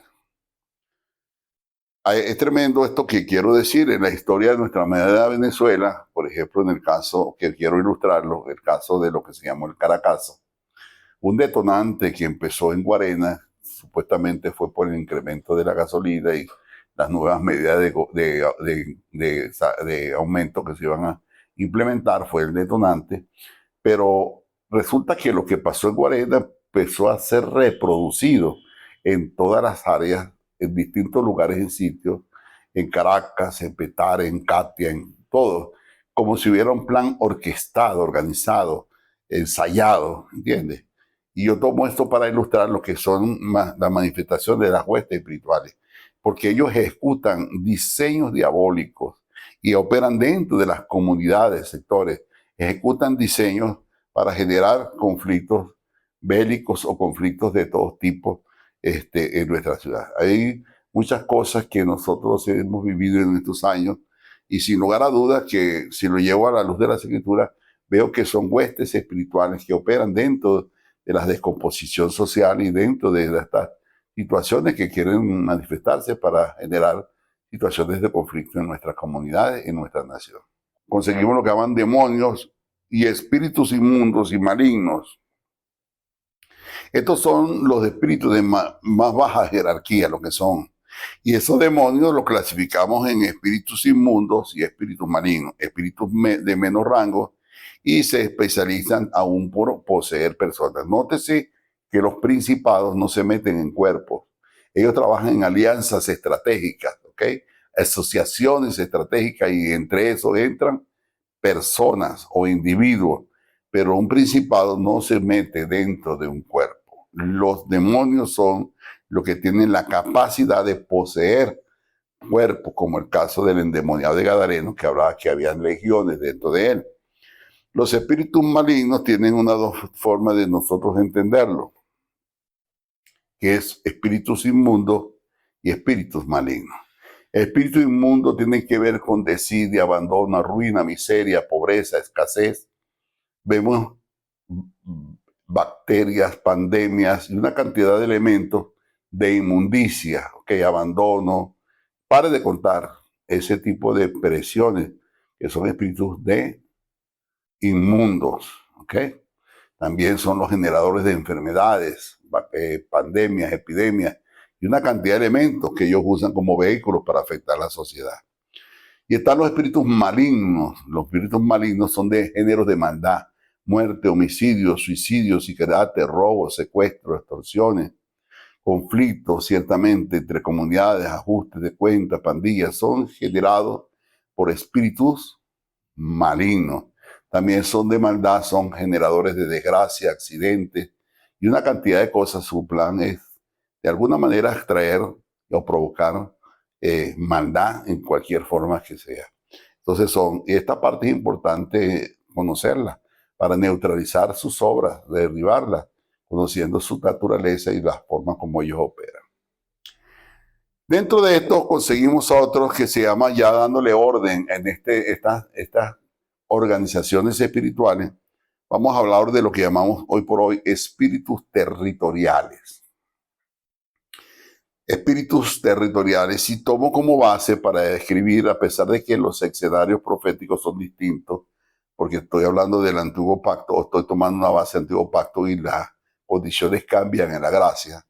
Es tremendo esto que quiero decir en la historia de nuestra amada Venezuela, por ejemplo, en el caso que quiero ilustrarlo, el caso de lo que se llamó el Caracazo. Un detonante que empezó en Guarena, supuestamente fue por el incremento de la gasolina y las nuevas medidas de aumento que se iban a implementar, fue el detonante, pero resulta que lo que pasó en Guarena empezó a ser reproducido en todas las áreas, en distintos lugares, en sitios, en Caracas, en Petare, en Catia, en todo, como si hubiera un plan orquestado, organizado, ensayado, ¿entiendes? Y yo tomo esto para ilustrar lo que son las manifestaciones de las huestes espirituales, porque ellos ejecutan diseños diabólicos y operan dentro de las comunidades, sectores, ejecutan diseños para generar conflictos bélicos o conflictos de todo tipo en nuestra ciudad. Hay muchas cosas que nosotros hemos vivido en estos años y sin lugar a dudas que si lo llevo a la luz de la Escritura, veo que son huestes espirituales que operan dentro de la descomposición social y dentro de estas situaciones que quieren manifestarse para generar situaciones de conflicto en nuestras comunidades, en nuestra nación. Conseguimos lo que llaman demonios y espíritus inmundos y malignos. Estos son los espíritus de más baja jerarquía, lo que son. Y esos demonios los clasificamos en espíritus inmundos y espíritus malignos, espíritus de menos rango, y se especializan aún por poseer personas. Nótese que los principados no se meten en cuerpos. Ellos trabajan en alianzas estratégicas, ¿ok? Asociaciones estratégicas, y entre eso entran personas o individuos, pero un principado no se mete dentro de un cuerpo. Los demonios son los que tienen la capacidad de poseer cuerpos, como el caso del endemoniado de Gadareno, que hablaba que había legiones dentro de él. Los espíritus malignos tienen una forma de nosotros entenderlo, que es espíritus inmundos y espíritus malignos. El espíritu inmundo tiene que ver con desidia, abandono, ruina, miseria, pobreza, escasez. Vemos bacterias, pandemias y una cantidad de elementos de inmundicia, ¿okay? Abandono. Pare de contar ese tipo de presiones que son espíritus de inmundos, ¿ok? También son los generadores de enfermedades, pandemias, epidemias y una cantidad de elementos que ellos usan como vehículos para afectar a la sociedad. Y están los espíritus malignos. Los espíritus malignos son de géneros de maldad, muerte, homicidio, suicidio, sicariato, robo, secuestro, extorsiones, conflictos ciertamente entre comunidades, ajustes de cuentas, pandillas, son generados por espíritus malignos. También son de maldad, son generadores de desgracia, accidentes y una cantidad de cosas. Su plan es de alguna manera extraer o provocar maldad en cualquier forma que sea. Entonces esta parte es importante conocerla para neutralizar sus obras, derribarlas, conociendo su naturaleza y las formas como ellos operan. Dentro de esto conseguimos otros que se llama, ya dándole orden en estas organizaciones espirituales, vamos a hablar de lo que llamamos hoy por hoy espíritus territoriales. Espíritus territoriales, y tomo como base para describir, a pesar de que los escenarios proféticos son distintos, porque estoy hablando del antiguo pacto, o estoy tomando una base del antiguo pacto y las condiciones cambian en la gracia.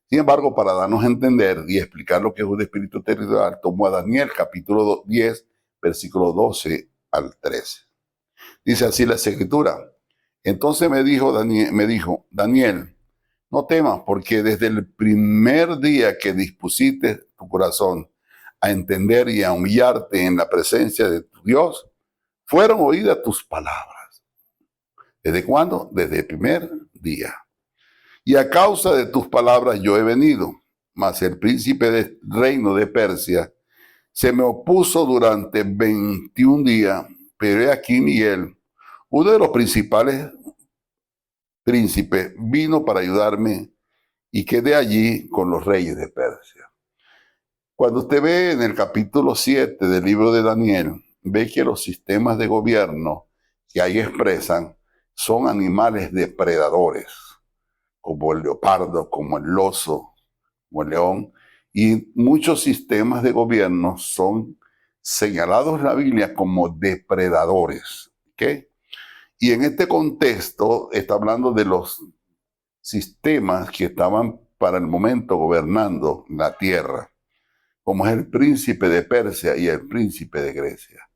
Sin embargo, para darnos a entender y explicar lo que es un espíritu territorial, tomo a Daniel capítulo 10, versículo 12 al 13. Dice así la Escritura. Entonces me dijo Daniel, no temas, porque desde el primer día que dispusiste tu corazón a entender y a humillarte en la presencia de tu Dios, fueron oídas tus palabras. ¿Desde cuándo? Desde el primer día. Y a causa de tus palabras yo he venido, mas el príncipe del reino de Persia se me opuso durante 21 días, pero he aquí Miguel, uno de los principales príncipes, vino para ayudarme y quedé allí con los reyes de Persia. Cuando usted ve en el capítulo 7 del libro de Daniel, ve que los sistemas de gobierno que ahí expresan son animales depredadores, como el leopardo, como el oso, como el león, Y muchos sistemas de gobierno son señalados en la Biblia como depredadores. ¿Ok? Y en este contexto está hablando de los sistemas que estaban para el momento gobernando la tierra, como es el príncipe de Persia y el príncipe de Grecia.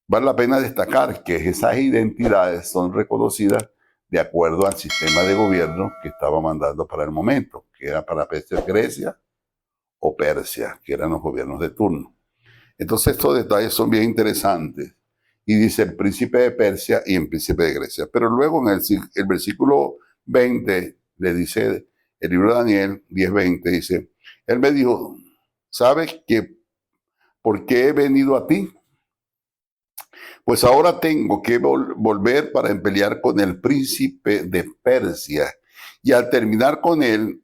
Vale la pena destacar que esas identidades son reconocidas de acuerdo al sistema de gobierno que estaba mandando para el momento, que era para Grecia o Persia, que eran los gobiernos de turno. Entonces estos detalles son bien interesantes. Y dice el príncipe de Persia y el príncipe de Grecia. Pero luego en el versículo 20 le dice, el libro de Daniel 10:20 dice, él me dijo, ¿sabes por qué he venido a ti? Pues ahora tengo que volver para pelear con el príncipe de Persia. Y al terminar con él,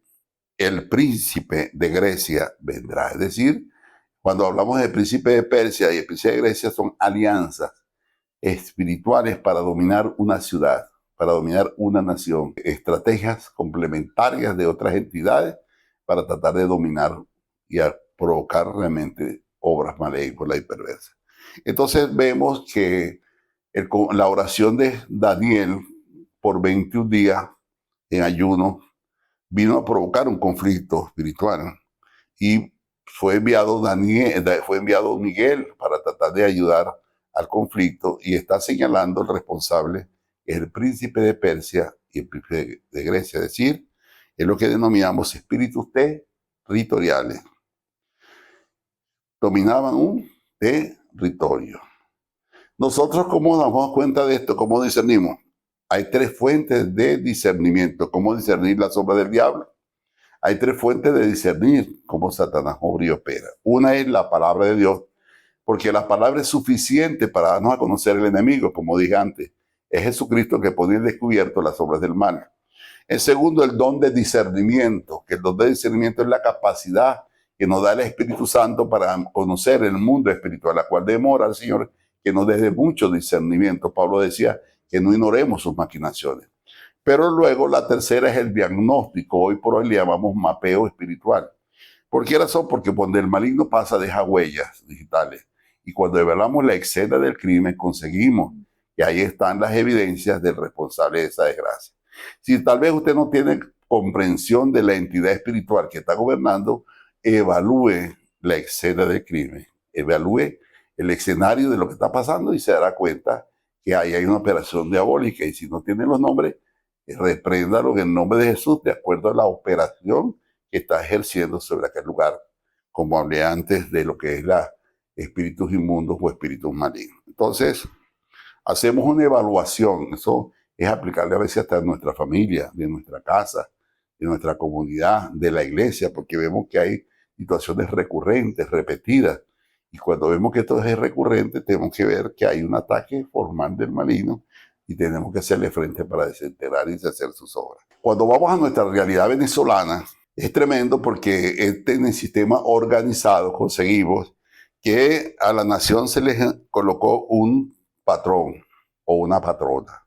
el príncipe de Grecia vendrá. Es decir, cuando hablamos del príncipe de Persia y el príncipe de Grecia son alianzas espirituales para dominar una ciudad, para dominar una nación, estrategias complementarias de otras entidades para tratar de dominar y a provocar realmente obras malévolas y perversas. Entonces vemos que la oración de Daniel por 21 días en ayuno vino a provocar un conflicto espiritual y fue enviado Miguel para tratar de ayudar al conflicto y está señalando el responsable, es el príncipe de Persia y el príncipe de Grecia, es decir, es lo que denominamos espíritus territoriales. Dominaban un territorio. Nosotros, ¿cómo nos damos cuenta de esto? ¿Cómo discernimos? Hay tres fuentes de discernimiento. ¿Cómo discernir la sombra del diablo? Hay tres fuentes de discernir cómo Satanás obra y opera. Una es la palabra de Dios, porque la palabra es suficiente para darnos a conocer el enemigo, como dije antes. Es Jesucristo que pone en descubierto las obras del mal. En segundo, el don de discernimiento, que el don de discernimiento es la capacidad que nos da el Espíritu Santo para conocer el mundo espiritual, la cual demora al Señor que nos dé mucho discernimiento. Pablo decía que no ignoremos sus maquinaciones. Pero luego la tercera es el diagnóstico. Hoy por hoy le llamamos mapeo espiritual. ¿Por qué razón? Porque cuando el maligno pasa deja huellas digitales. Y cuando develamos la escena del crimen conseguimos que ahí están las evidencias del responsable de esa desgracia. Si tal vez usted no tiene comprensión de la entidad espiritual que está gobernando, evalúe la escena del crimen. Evalúe el escenario de lo que está pasando y se dará cuenta que ahí hay una operación diabólica. Y si no tiene los nombres, repréndalo en el nombre de Jesús de acuerdo a la operación que está ejerciendo sobre aquel lugar, como hablé antes de lo que es la espíritus inmundos o espíritus malignos. Entonces, hacemos una evaluación. Eso es aplicable a veces hasta en nuestra familia, de nuestra casa, de nuestra comunidad, de la iglesia, porque vemos que hay situaciones recurrentes, repetidas. Y cuando vemos que esto es recurrente, tenemos que ver que hay un ataque formal del maligno y tenemos que hacerle frente para desenterrar y deshacer sus obras. Cuando vamos a nuestra realidad venezolana, es tremendo porque en el sistema organizado conseguimos que a la nación se le colocó un patrón o una patrona.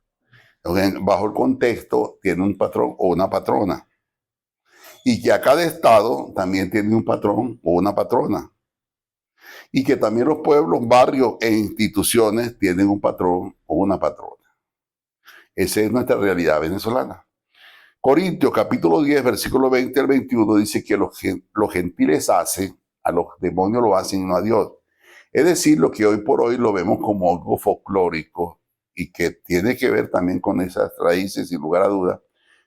Entonces, bajo el contexto, tiene un patrón o una patrona. Y que a cada estado también tiene un patrón o una patrona. Y que también los pueblos, barrios e instituciones tienen un patrón o una patrona. Esa es nuestra realidad venezolana. Corintios capítulo 10, versículo 20 al 21 dice que los gentiles hacen, a los demonios lo hacen y no a Dios. Es decir, lo que hoy por hoy lo vemos como algo folclórico y que tiene que ver también con esas raíces, sin lugar a dudas,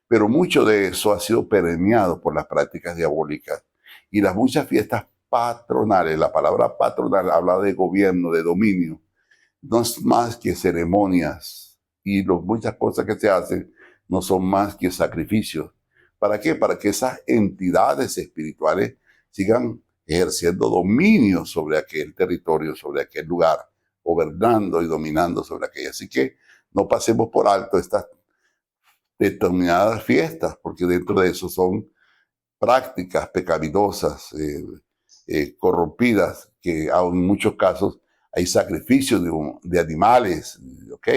pero mucho de eso ha sido permeado por las prácticas diabólicas y las muchas fiestas patronales. La palabra patronal habla de gobierno, de dominio, no es más que ceremonias y muchas cosas que se hacen no son más que sacrificios. ¿Para qué? Para que esas entidades espirituales sigan ejerciendo dominio sobre aquel territorio, sobre aquel lugar, gobernando y dominando sobre aquello. Así que no pasemos por alto estas determinadas fiestas, porque dentro de eso son prácticas pecaminosas, corrompidas, que en muchos casos hay sacrificios de animales, ¿ok?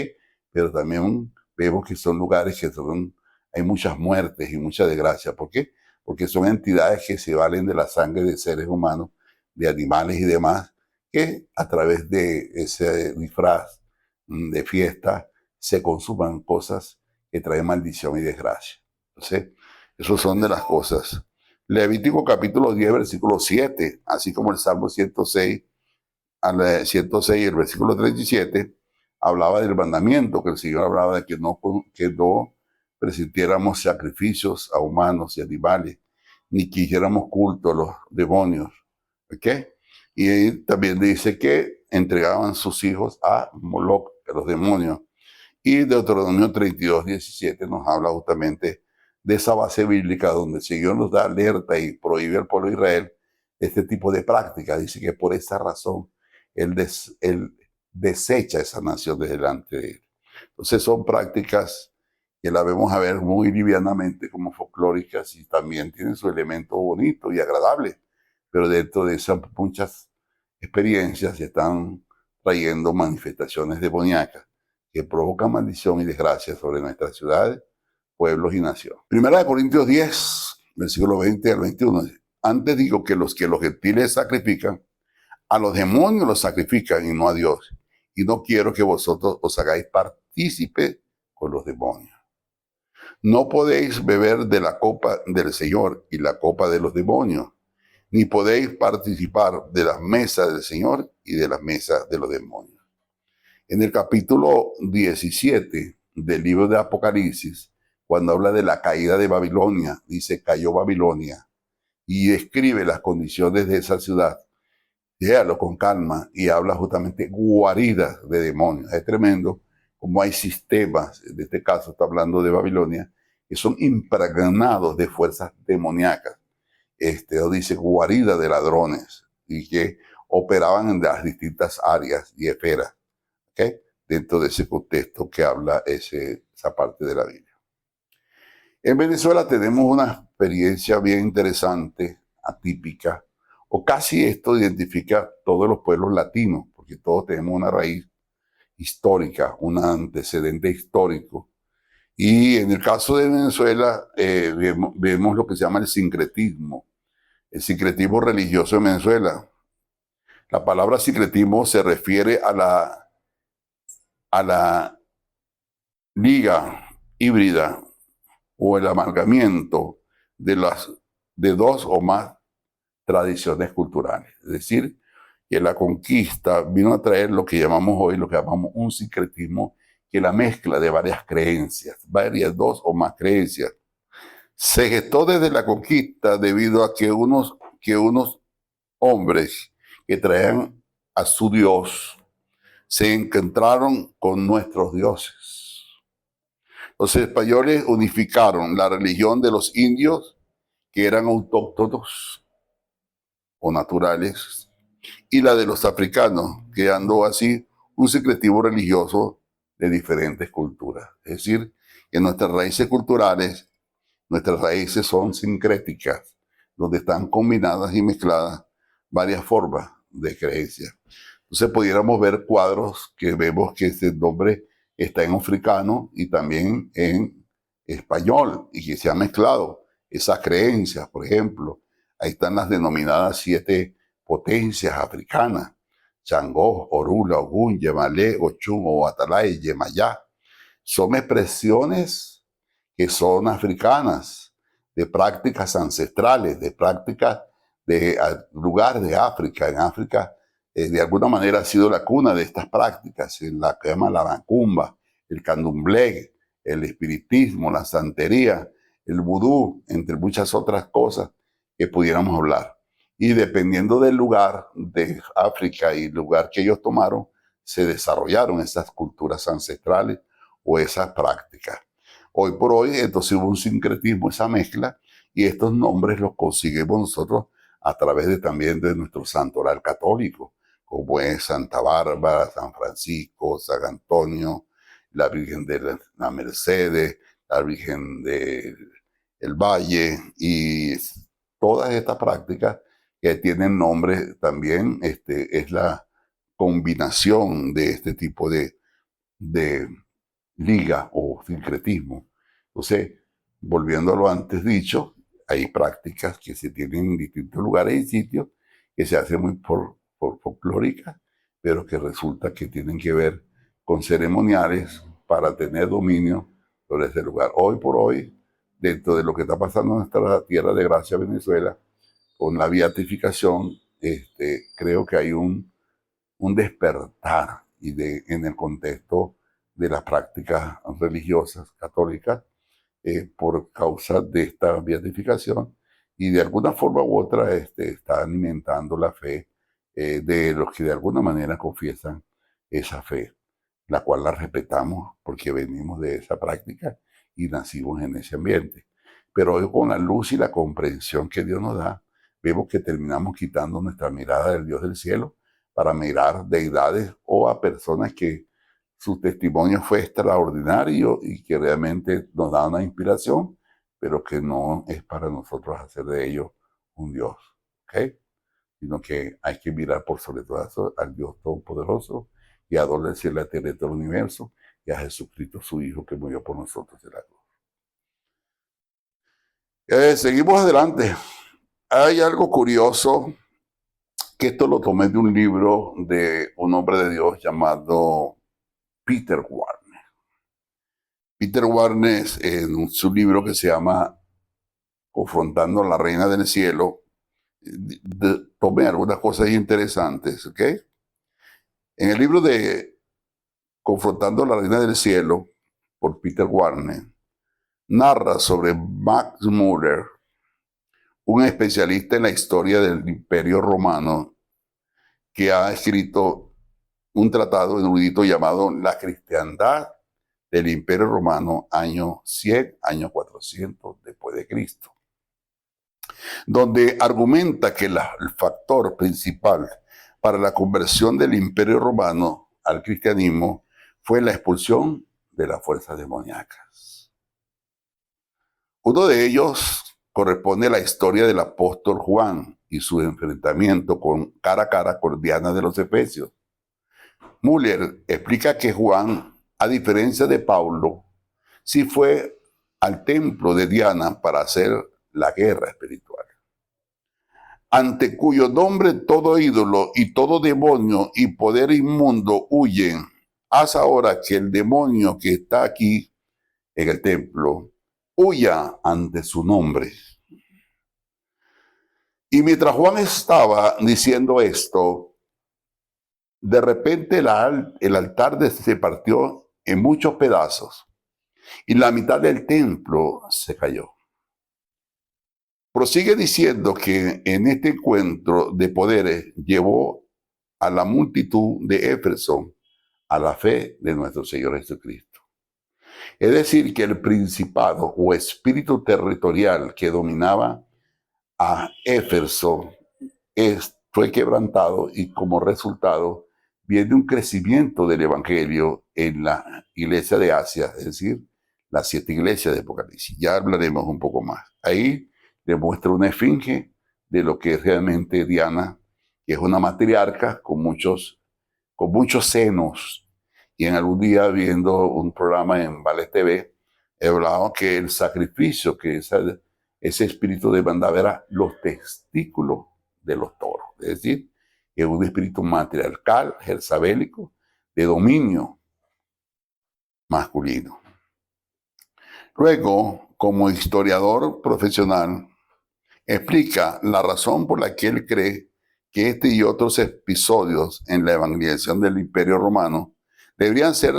Pero también vemos que son lugares que hay muchas muertes y mucha desgracia. ¿Por qué? porque son entidades que se valen de la sangre de seres humanos, de animales y demás, que a través de ese disfraz de fiesta se consuman cosas que traen maldición y desgracia. Entonces, esas son de las cosas. Levítico capítulo 10, versículo 7, así como el Salmo 106, al 106, el versículo 37, hablaba del mandamiento, que el Señor hablaba de que no presentiéramos sacrificios a humanos y animales, ni que hiciéramos culto a los demonios. ¿Ok? Y también dice que entregaban sus hijos a Moloch, a los demonios. Y Deuteronomio 32, 17 nos habla justamente de esa base bíblica donde el Señor nos da alerta y prohíbe al pueblo de Israel este tipo de práctica. Dice que por esa razón Él desecha esa nación de delante de Él. Entonces son prácticas que la vemos a ver muy livianamente como folclóricas y también tienen su elemento bonito y agradable, pero dentro de esas muchas experiencias se están trayendo manifestaciones demoníacas que provocan maldición y desgracia sobre nuestras ciudades, pueblos y naciones. Primera de Corintios 10, versículo 20 al 21. Antes digo que los gentiles sacrifican, a los demonios los sacrifican y no a Dios. Y no quiero que vosotros os hagáis partícipe con los demonios. No podéis beber de la copa del Señor y la copa de los demonios, ni podéis participar de las mesas del Señor y de las mesas de los demonios. En el capítulo 17 del libro de Apocalipsis, cuando habla de la caída de Babilonia, dice, cayó Babilonia, y describe las condiciones de esa ciudad. Léalo con calma y habla justamente guaridas de demonios. Es tremendo como hay sistemas, en este caso está hablando de Babilonia, que son impregnados de fuerzas demoníacas. O dice guarida de ladrones, y que operaban en las distintas áreas y esferas. ¿Okay? Dentro de ese contexto que habla esa parte de la Biblia. En Venezuela tenemos una experiencia bien interesante, atípica, o casi esto identifica todos los pueblos latinos, porque todos tenemos una raíz histórica, un antecedente histórico. Y en el caso de Venezuela vemos lo que se llama el sincretismo religioso en Venezuela. La palabra sincretismo se refiere a la liga híbrida o el amalgamiento de dos o más tradiciones culturales. Es decir, que la conquista vino a traer lo que llamamos hoy, lo que llamamos un sincretismo, que es la mezcla de varias creencias, dos o más creencias. Se gestó desde la conquista debido a que unos hombres que traían a su Dios se encontraron con nuestros dioses. Los españoles unificaron la religión de los indios, que eran autóctonos o naturales, y la de los africanos, creando así un secretivo religioso de diferentes culturas. Es decir, que nuestras raíces culturales, nuestras raíces son sincréticas, donde están combinadas y mezcladas varias formas de creencias. Entonces pudiéramos ver cuadros que vemos que este nombre está en africano y también en español, y que se han mezclado esas creencias. Por ejemplo, ahí están las denominadas 7 potencias africanas: Changó, Orula, Ogún, Yemalé, Ochun, Oatalay, Yemayá. Son expresiones que son africanas, de prácticas ancestrales, de prácticas de lugares de África. En África, de alguna manera, ha sido la cuna de estas prácticas, en la que llama la macumba, el candomblé, el espiritismo, la santería, el vudú, entre muchas otras cosas que pudiéramos hablar. Y dependiendo del lugar de África y el lugar que ellos tomaron, se desarrollaron esas culturas ancestrales o esas prácticas. Hoy por hoy, entonces hubo un sincretismo, esa mezcla, y estos nombres los conseguimos nosotros a través también de nuestro santoral católico, como es Santa Bárbara, San Francisco, San Antonio, la Virgen de la Mercedes, la Virgen del Valle, y todas estas prácticas que tienen nombre también, es la combinación de este tipo de liga o sincretismo. Entonces, volviendo a lo antes dicho, hay prácticas que se tienen en distintos lugares y sitios que se hacen muy por folclóricas, pero que resulta que tienen que ver con ceremoniales para tener dominio sobre ese lugar. Hoy por hoy, dentro de lo que está pasando en nuestra tierra de gracia, Venezuela, con la beatificación, creo que hay un despertar en el contexto de las prácticas religiosas católicas por causa de esta beatificación y de alguna forma u otra está alimentando la fe de los que de alguna manera confiesan esa fe, la cual la respetamos porque venimos de esa práctica y nacimos en ese ambiente. Pero hoy con la luz y la comprensión que Dios nos da, vemos que terminamos quitando nuestra mirada del Dios del cielo para mirar deidades o a personas que su testimonio fue extraordinario y que realmente nos da una inspiración, pero que no es para nosotros hacer de ellos un Dios, ¿ok? Sino que hay que mirar por sobre todo eso al Dios Todopoderoso y adorar la tierra del universo y a Jesucristo su Hijo que murió por nosotros en la cruz. Seguimos adelante. Hay algo curioso, que esto lo tomé de un libro de un hombre de Dios llamado Peter Warner. Peter Warner, en su libro que se llama Confrontando a la Reina del Cielo, tomé algunas cosas interesantes, ¿ok? En el libro de Confrontando a la Reina del Cielo, por Peter Warner, narra sobre Max Muller, un especialista en la historia del Imperio Romano, que ha escrito un tratado erudito llamado La Cristiandad del Imperio Romano, año 100, año 400 después de Cristo, donde argumenta que el factor principal para la conversión del Imperio Romano al cristianismo fue la expulsión de las fuerzas demoníacas. Uno de ellos corresponde a la historia del apóstol Juan y su enfrentamiento cara a cara con Diana de los Efesios. Müller explica que Juan, a diferencia de Pablo, sí fue al templo de Diana para hacer la guerra espiritual, ante cuyo nombre todo ídolo y todo demonio y poder inmundo huyen. Haz ahora que el demonio que está aquí en el templo huya ante su nombre. Y mientras Juan estaba diciendo esto, de repente el altar se partió en muchos pedazos y la mitad del templo se cayó. Prosigue diciendo que en este encuentro de poderes llevó a la multitud de Éfeso a la fe de nuestro Señor Jesucristo. Es decir, que el principado o espíritu territorial que dominaba a Éfeso fue quebrantado y como resultado viene un crecimiento del evangelio en la iglesia de Asia, es decir, las 7 iglesias de Apocalipsis. Ya hablaremos un poco más. Ahí demuestra una esfinge de lo que es realmente Diana, que es una matriarca con muchos senos. Y en algún día viendo un programa en Vale TV, he hablado que el sacrificio que ese espíritu demandaba era los testículos de los toros. Es decir, que es un espíritu matriarcal, jezabélico, de dominio masculino. Luego, como historiador profesional, explica la razón por la que él cree que este y otros episodios en la evangelización del Imperio Romano deberían ser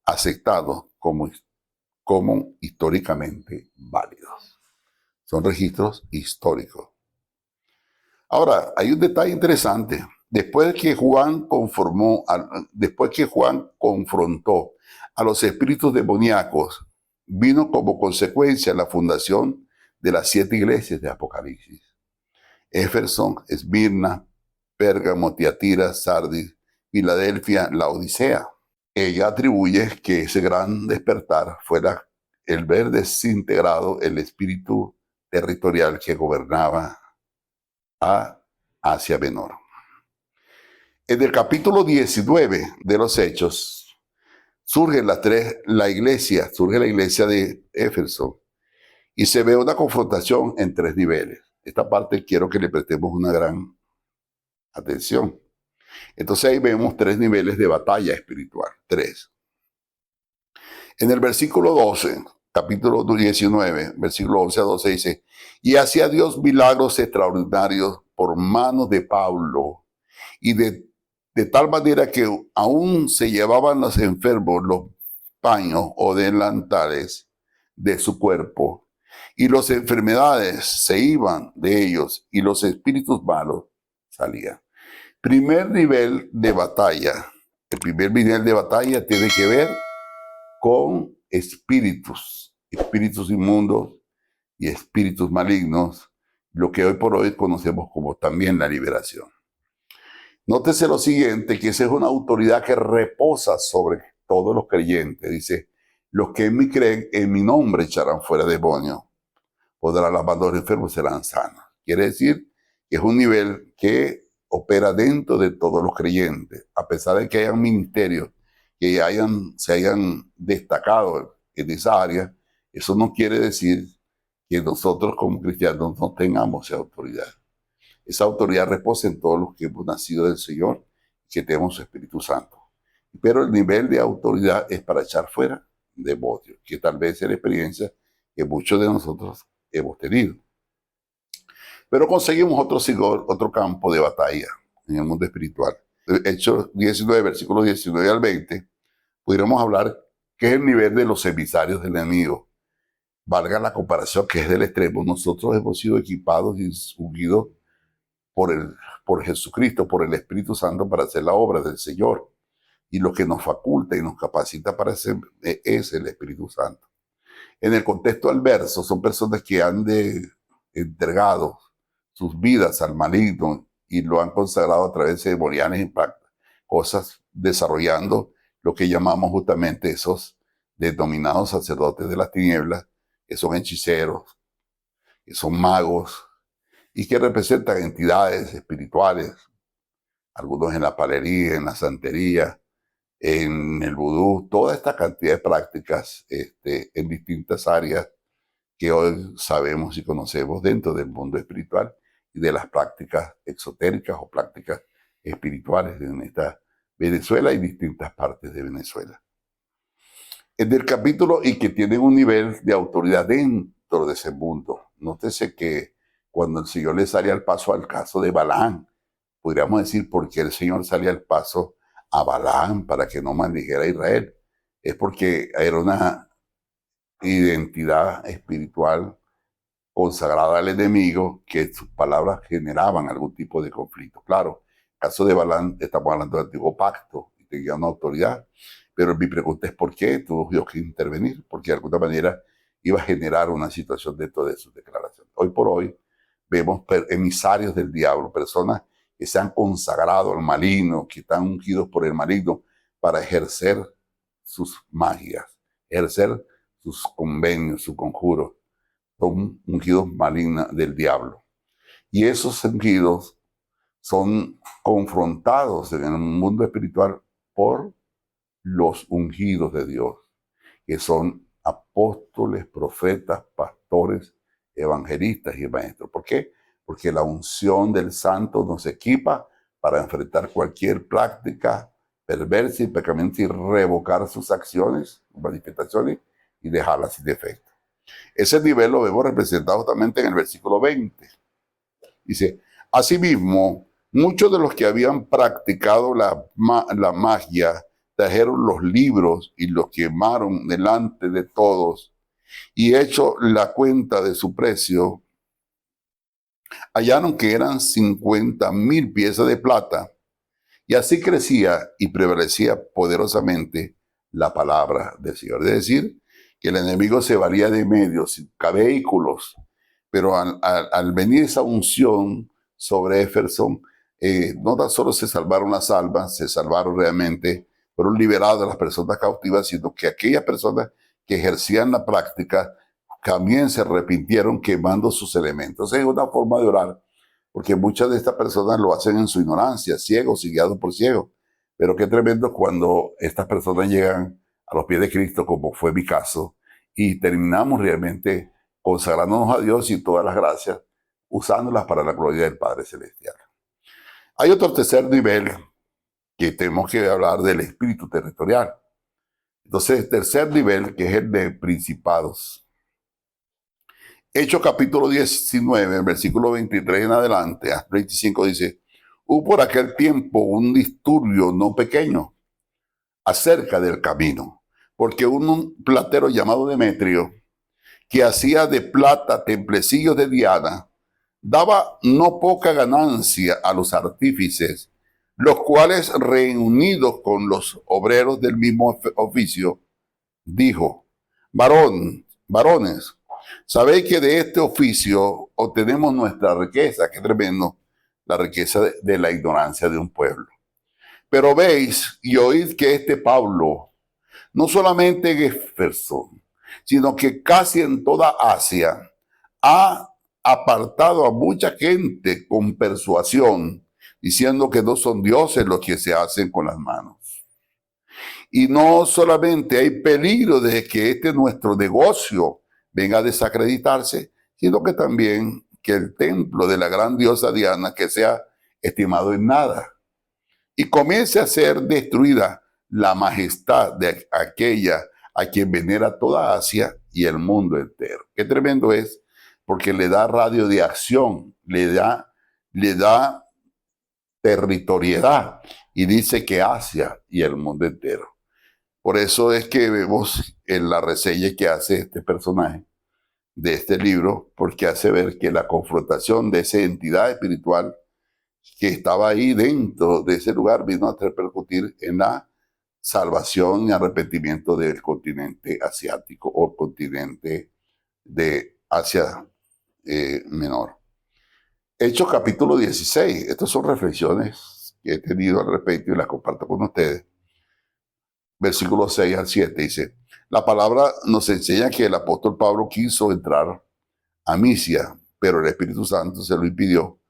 aceptados como históricamente válidos. Son registros históricos. Ahora, hay un detalle interesante. Después que Juan confrontó a los espíritus demoníacos, vino como consecuencia la fundación de las 7 iglesias de Apocalipsis: Éfeso, Esmirna, Pérgamo, Tiatira, Sardis, Filadelfia, Laodicea. Ella atribuye que ese gran despertar fuera el ver desintegrado el espíritu territorial que gobernaba a Asia Menor. En el capítulo 19 de los Hechos surge la iglesia de Éfeso Y se ve una confrontación en 3 niveles. Esta parte quiero que le prestemos una gran atención. Entonces ahí vemos 3 niveles de batalla espiritual. 3. En el versículo 12, capítulo 19, versículo 11 a 12 dice, y hacía Dios milagros extraordinarios por manos de Pablo, y de tal manera que aún se llevaban los enfermos los paños o delantales de su cuerpo, y las enfermedades se iban de ellos, y los espíritus malos salían. Primer nivel de batalla. El primer nivel de batalla tiene que ver con espíritus inmundos y espíritus malignos, lo que hoy por hoy conocemos como también la liberación. Nótese lo siguiente, que esa es una autoridad que reposa sobre todos los creyentes. Dice, los que en mí creen, en mi nombre echarán fuera demonios, podrán lavando a los enfermos, serán sanos. Quiere decir que es un nivel que opera dentro de todos los creyentes, a pesar de que hayan ministerios que se hayan destacado en esa área. Eso no quiere decir que nosotros como cristianos no tengamos esa autoridad. Esa autoridad reposa en todos los que hemos nacido del Señor y que tenemos su Espíritu Santo. Pero el nivel de autoridad es para echar fuera demonios, que tal vez es la experiencia que muchos de nosotros hemos tenido. Pero conseguimos otro campo de batalla en el mundo espiritual. Hechos 19, versículos 19 al 20, pudiéramos hablar que es el nivel de los emisarios del enemigo. Valga la comparación, que es del extremo. Nosotros hemos sido equipados y ungidos por Jesucristo, por el Espíritu Santo, para hacer la obra del Señor. Y lo que nos faculta y nos capacita para hacer es el Espíritu Santo. En el contexto adverso, son personas que han entregado sus vidas al maligno y lo han consagrado a través de ceremoniales y cosas, desarrollando lo que llamamos justamente esos denominados sacerdotes de las tinieblas, que son hechiceros, que son magos y que representan entidades espirituales, algunos en la palería, en la santería, en el vudú, toda esta cantidad de prácticas en distintas áreas que hoy sabemos y conocemos dentro del mundo espiritual y de las prácticas exotéricas o prácticas espirituales en esta Venezuela y distintas partes de Venezuela. En el capítulo, y que tienen un nivel de autoridad dentro de ese mundo. Nótese que cuando el Señor le sale al paso al caso de Balaam, podríamos decir por qué el Señor salía al paso a Balaam para que no maldijera a Israel. Es porque era una identidad espiritual consagrada al enemigo, que sus palabras generaban algún tipo de conflicto. Claro, en el caso de Balaam estamos hablando del antiguo pacto y tenía una autoridad, pero mi pregunta es ¿por qué tuvo Dios que intervenir? Porque de alguna manera iba a generar una situación dentro de sus declaraciones. Hoy por hoy vemos emisarios del diablo, personas que se han consagrado al maligno, que están ungidos por el maligno para ejercer sus magias, ejercer sus convenios, sus conjuros. Son ungidos malignos del diablo. Y esos ungidos son confrontados en el mundo espiritual por los ungidos de Dios, que son apóstoles, profetas, pastores, evangelistas y maestros. ¿Por qué? Porque la unción del santo nos equipa para enfrentar cualquier práctica perversa y pecaminosa y revocar sus acciones, manifestaciones y dejarlas sin efecto. Ese nivel lo vemos representado justamente en el versículo 20. Dice, asimismo, muchos de los que habían practicado la magia trajeron los libros y los quemaron delante de todos, y hecho la cuenta de su precio, hallaron que eran 50,000 piezas de plata, y así crecía y prevalecía poderosamente la palabra del Señor. Es decir, que el enemigo se valía de medios, vehículos, pero al venir esa unción sobre Éfeso, no tan solo se salvaron las almas, se salvaron realmente, fueron liberados de las personas cautivas, sino que aquellas personas que ejercían la práctica también se arrepintieron quemando sus elementos. Es una forma de orar, porque muchas de estas personas lo hacen en su ignorancia, ciegos y guiados por ciegos. Pero qué tremendo cuando estas personas llegan a los pies de Cristo, como fue mi caso, y terminamos realmente consagrándonos a Dios y todas las gracias, usándolas para la gloria del Padre Celestial. Hay otro tercer nivel que tenemos que hablar del espíritu territorial. Entonces, el tercer nivel, que es el de principados. Hechos capítulo 19, versículo 23 en adelante, hasta 25 dice: hubo por aquel tiempo un disturbio no pequeño acerca del camino, porque un platero llamado Demetrio, que hacía de plata templecillos de Diana, daba no poca ganancia a los artífices, los cuales, reunidos con los obreros del mismo oficio, dijo: varones, sabéis que de este oficio obtenemos nuestra riqueza. Qué tremendo, la riqueza de la ignorancia de un pueblo. Pero veis y oíd que este Pablo, no solamente en Éfeso, sino que casi en toda Asia, ha apartado a mucha gente con persuasión, diciendo que no son dioses los que se hacen con las manos. Y no solamente hay peligro de que este nuestro negocio venga a desacreditarse, sino que también que el templo de la gran diosa Diana, que sea estimado en nada, y comience a ser destruida la majestad de aquella a quien venera toda Asia y el mundo entero. Qué tremendo es, porque le da radio de acción, le da territorialidad, y dice que Asia y el mundo entero. Por eso es que vemos en la reseña que hace este personaje de este libro, porque hace ver que la confrontación de esa entidad espiritual que estaba ahí dentro de ese lugar vino a repercutir en la salvación y arrepentimiento del continente asiático o continente de Asia Menor. Hechos capítulo 16. Estas son reflexiones que he tenido al respecto y las comparto con ustedes. Versículos 6 al 7 dice: la palabra nos enseña que el apóstol Pablo quiso entrar a Misia, pero el Espíritu Santo se lo impidió.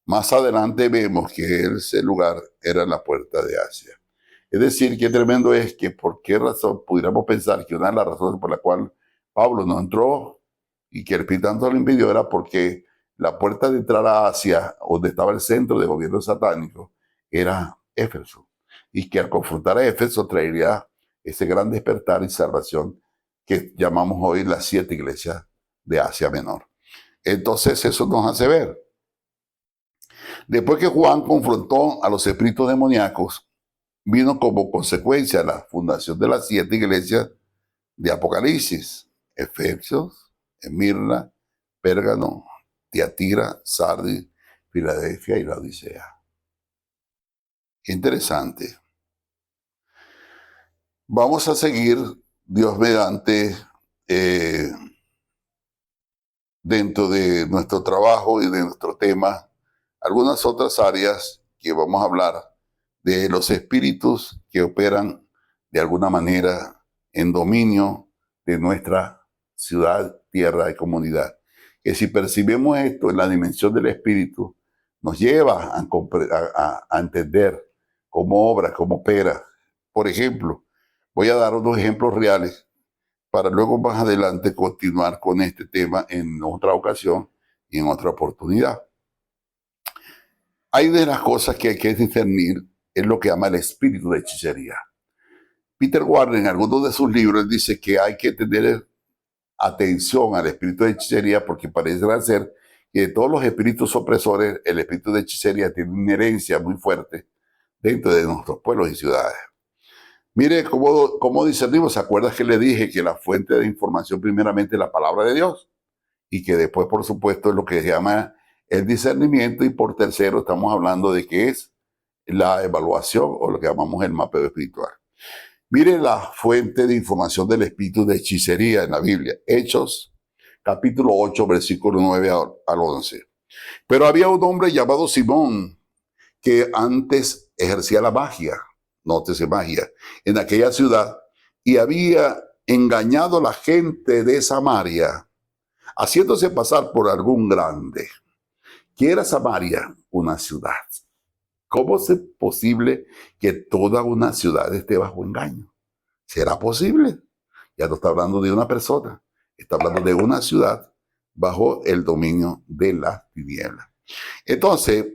Más adelante vemos que ese lugar era la puerta de Asia. Es decir, qué tremendo es que por qué razón pudiéramos pensar que una de las razones por la cual Pablo no entró y que el Espíritu Santo lo impidió era porque la puerta de entrar a Asia, donde estaba el centro de gobierno satánico, era Éfeso. Y que al confrontar a Éfeso traería ese gran despertar y salvación que llamamos hoy las 7 iglesias de Asia Menor. Entonces eso nos hace ver. Después que Juan confrontó a los espíritus demoníacos, vino como consecuencia la fundación de las 7 iglesias de Apocalipsis: Efesios, Esmirna, Pérgamo, Tiatira, Sardis, Filadelfia y la Odisea. Qué interesante. Vamos a seguir, Dios mediante, dentro de nuestro trabajo y de nuestro tema, algunas otras áreas que vamos a hablar de los espíritus que operan de alguna manera en dominio de nuestra ciudad, tierra y comunidad. Que si percibimos esto en la dimensión del espíritu, nos lleva a entender cómo obra, cómo opera. Por ejemplo, voy a dar unos ejemplos reales para luego más adelante continuar con este tema en otra ocasión y en otra oportunidad. Hay de las cosas que hay que discernir es lo que llama el espíritu de hechicería. Peter Warren, en algunos de sus libros, dice que hay que tener atención al espíritu de hechicería, porque parece ser que de todos los espíritus opresores, el espíritu de hechicería tiene una herencia muy fuerte dentro de nuestros pueblos y ciudades. Mire cómo discernimos. ¿Se acuerdan que le dije que la fuente de información primeramente es la palabra de Dios? Y que después, por supuesto, es lo que se llama el discernimiento, y por tercero estamos hablando de qué es la evaluación o lo que llamamos el mapeo espiritual. Mire la fuente de información del espíritu de hechicería en la Biblia. Hechos, capítulo 8, versículo 9 al 11. Pero había un hombre llamado Simón que antes ejercía la magia, nótese magia, en aquella ciudad, y había engañado a la gente de Samaria, haciéndose pasar por algún grande. ¿Qué era Samaria? Una ciudad. ¿Cómo es posible que toda una ciudad esté bajo engaño? ¿Será posible? Ya no está hablando de una persona, está hablando de una ciudad bajo el dominio de las tinieblas. Entonces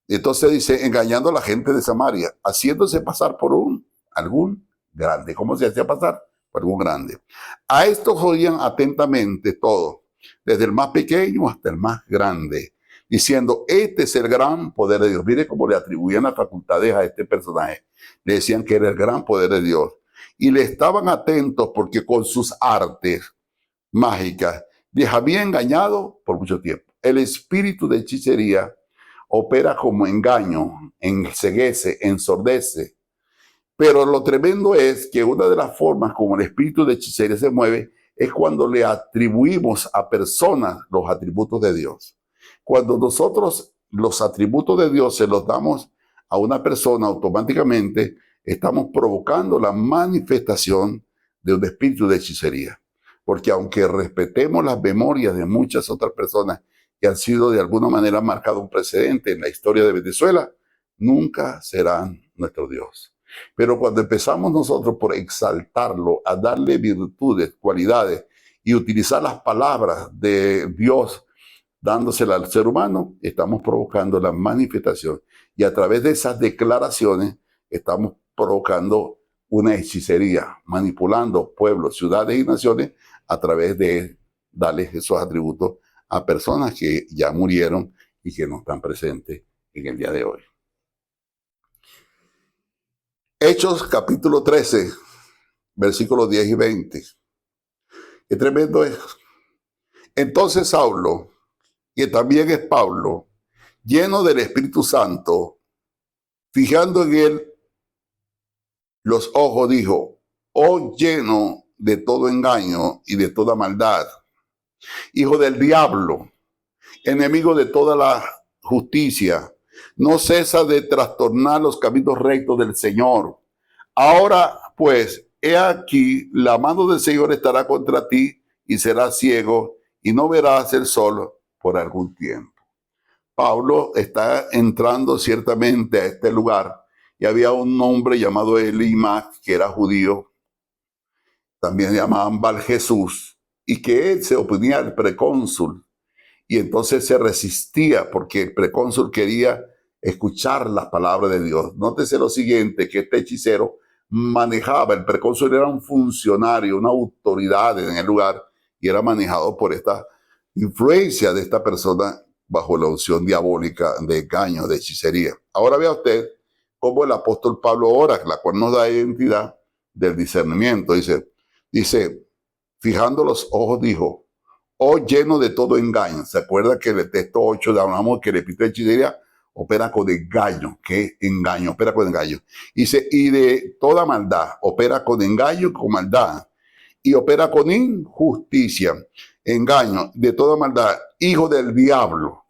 dice, engañando a la gente de Samaria, haciéndose pasar por algún grande. ¿Cómo se hacía pasar? Por algún grande. A estos oían atentamente todos, desde el más pequeño hasta el más grande, diciendo, este es el gran poder de Dios. Mire cómo le atribuían las facultades a este personaje. Le decían que era el gran poder de Dios. Y le estaban atentos porque con sus artes mágicas les había engañado por mucho tiempo. El espíritu de hechicería opera como engaño, enceguece, ensordece. Pero lo tremendo es que una de las formas como el espíritu de hechicería se mueve es cuando le atribuimos a personas los atributos de Dios. Cuando nosotros los atributos de Dios se los damos a una persona, automáticamente estamos provocando la manifestación de un espíritu de hechicería. Porque aunque respetemos las memorias de muchas otras personas que han sido de alguna manera marcado un precedente en la historia de Venezuela, nunca serán nuestro Dios. Pero cuando empezamos nosotros por exaltarlo, a darle virtudes, cualidades y utilizar las palabras de Dios dándosela al ser humano, estamos provocando la manifestación. Y a través de esas declaraciones estamos provocando una hechicería, manipulando pueblos, ciudades y naciones a través de darles esos atributos a personas que ya murieron y que no están presentes en el día de hoy. Hechos capítulo 13, versículos 10 y 20. Qué tremendo es. Entonces Saulo, que también es Pablo, lleno del Espíritu Santo, fijando en él los ojos, dijo, oh lleno de todo engaño y de toda maldad, hijo del diablo, enemigo de toda la justicia, no cesa de trastornar los caminos rectos del Señor. Ahora, pues, he aquí, la mano del Señor estará contra ti y serás ciego y no verás el sol por algún tiempo. Pablo está entrando ciertamente a este lugar y había un hombre llamado Elimas, que era judío, también llamaban Bar Jesús, y que él se oponía al precónsul. Y entonces se resistía porque el precónsul quería escuchar las palabras de Dios. Nótese lo siguiente, que este hechicero manejaba, el precónsul era un funcionario, una autoridad en el lugar, y era manejado por esta influencia de esta persona bajo la unción diabólica de engaño, de hechicería. Ahora vea usted cómo el apóstol Pablo ora, la cual nos da identidad del discernimiento. Dice, fijando los ojos, dijo, oh lleno de todo engaño. ¿Se acuerda que en el texto 8 hablamos que el espíritu de hechicería opera con engaño? ¿Qué engaño? Opera con engaño. Dice, y de toda maldad, opera con engaño y con maldad. Y opera con injusticia, engaño, de toda maldad, hijo del diablo.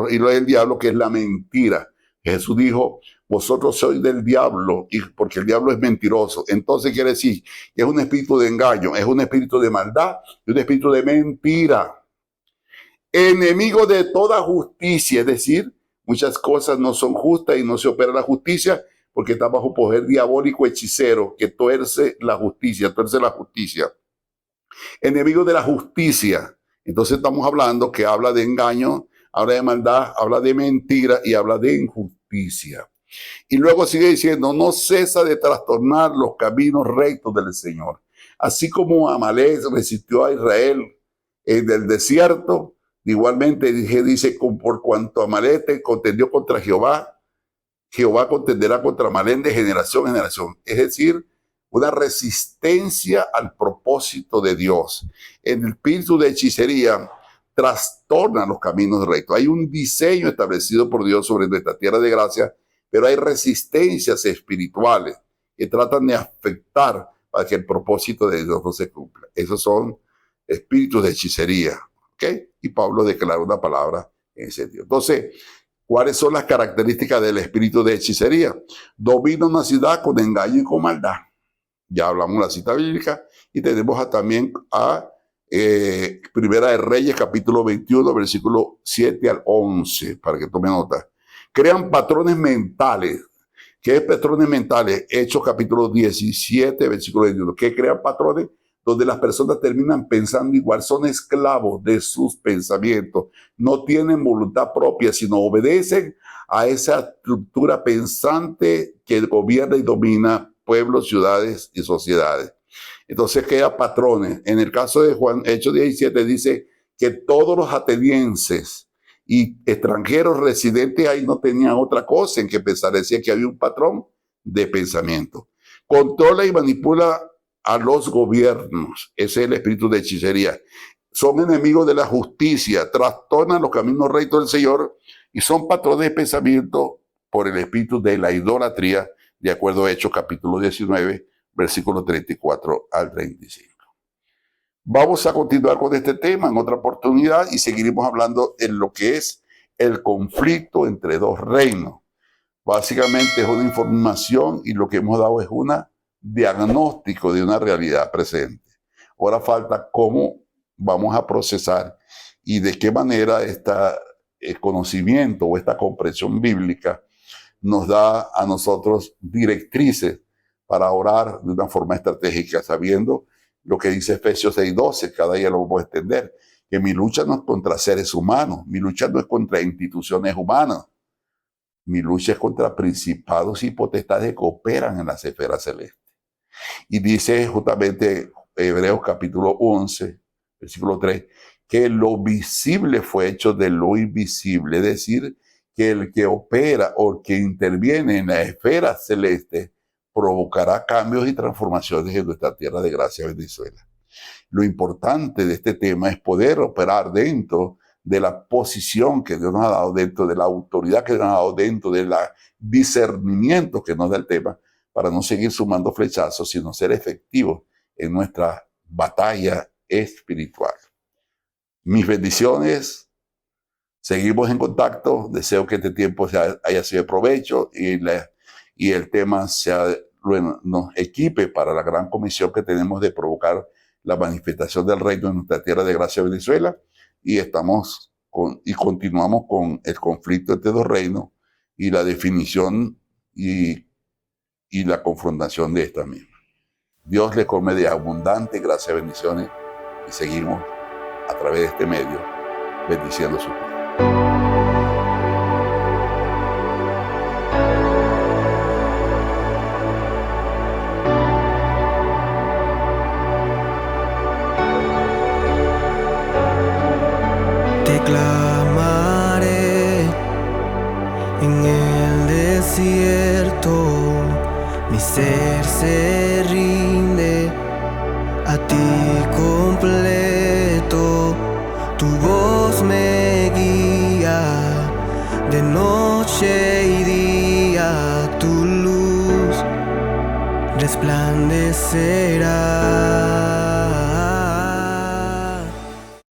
Y lo del diablo, que es la mentira. Jesús dijo, vosotros sois del diablo, porque el diablo es mentiroso. Entonces quiere decir que es un espíritu de engaño, es un espíritu de maldad y un espíritu de mentira. Enemigo de toda justicia, es decir, muchas cosas no son justas y no se opera la justicia porque está bajo poder diabólico hechicero que tuerce la justicia. Enemigo de la justicia. Entonces estamos hablando que habla de engaño, habla de maldad, habla de mentira y habla de injusticia. Y luego sigue diciendo, no cesa de trastornar los caminos rectos del Señor. Así como Amalek resistió a Israel en el desierto, igualmente dice, por cuanto Amalek contendió contra Jehová, Jehová contenderá contra Amalek de generación en generación. Es decir, una resistencia al propósito de Dios. El espíritu de hechicería trastorna los caminos rectos. Hay un diseño establecido por Dios sobre nuestra tierra de gracia, pero hay resistencias espirituales que tratan de afectar para que el propósito de Dios no se cumpla. Esos son espíritus de hechicería. ¿Ok? Y Pablo declara una palabra en ese sentido. Entonces, ¿cuáles son las características del espíritu de hechicería? Domina una ciudad con engaño y con maldad. Ya hablamos de la cita bíblica y tenemos también a Primera de Reyes, capítulo 21, versículo 7 al 11, para que tome nota. Crean patrones mentales. ¿Qué es patrones mentales? Hechos capítulo 17, versículo 21. ¿Qué crean patrones? donde las personas terminan pensando igual, son esclavos de sus pensamientos, no tienen voluntad propia, sino obedecen a esa estructura pensante que gobierna y domina pueblos, ciudades y sociedades. Entonces queda patrones. En el caso de Juan, Hechos 17 dice que todos los atenienses y extranjeros residentes ahí no tenían otra cosa en que pensar, decía que había un patrón de pensamiento. Controla y manipula a los gobiernos, ese es el espíritu de hechicería. Son enemigos de la justicia, trastornan los caminos rectos del Señor y son patrones de pensamiento por el espíritu de la idolatría, de acuerdo a Hechos capítulo 19, versículos 34 al 35. Vamos a continuar con este tema en otra oportunidad y seguiremos hablando en lo que es el conflicto entre dos reinos. Básicamente es una información y lo que hemos dado es un diagnóstico de una realidad presente. Ahora falta cómo vamos a procesar y de qué manera este conocimiento o esta comprensión bíblica nos da a nosotros directrices para orar de una forma estratégica, sabiendo lo que dice Efesios 6:12, cada día lo vamos a entender, que mi lucha no es contra seres humanos, mi lucha no es contra instituciones humanas, mi lucha es contra principados y potestades que operan en las esferas celestes. Y dice justamente Hebreos capítulo 11, versículo 3, que lo visible fue hecho de lo invisible, es decir, que el que opera o que interviene en la esfera celeste provocará cambios y transformaciones en nuestra tierra de gracia, Venezuela. Lo importante de este tema es poder operar dentro de la posición que Dios nos ha dado, dentro de la autoridad que Dios nos ha dado, dentro del discernimiento que nos da el tema, para no seguir sumando flechazos, sino ser efectivos en nuestra batalla espiritual. Mis bendiciones. Seguimos en contacto. Deseo que este tiempo haya sido de provecho y el tema nos equipe para la gran comisión que tenemos de provocar la manifestación del reino en nuestra tierra de gracia, Venezuela. Y continuamos con el conflicto entre dos reinos y la definición y la confrontación de esta misma. Dios le colme de abundante gracia, bendiciones, y seguimos a través de este medio bendiciendo su vida. Te clamaré en el desierto, mi ser se rinde a ti completo, tu voz me guía de noche y día, tu luz resplandecerá.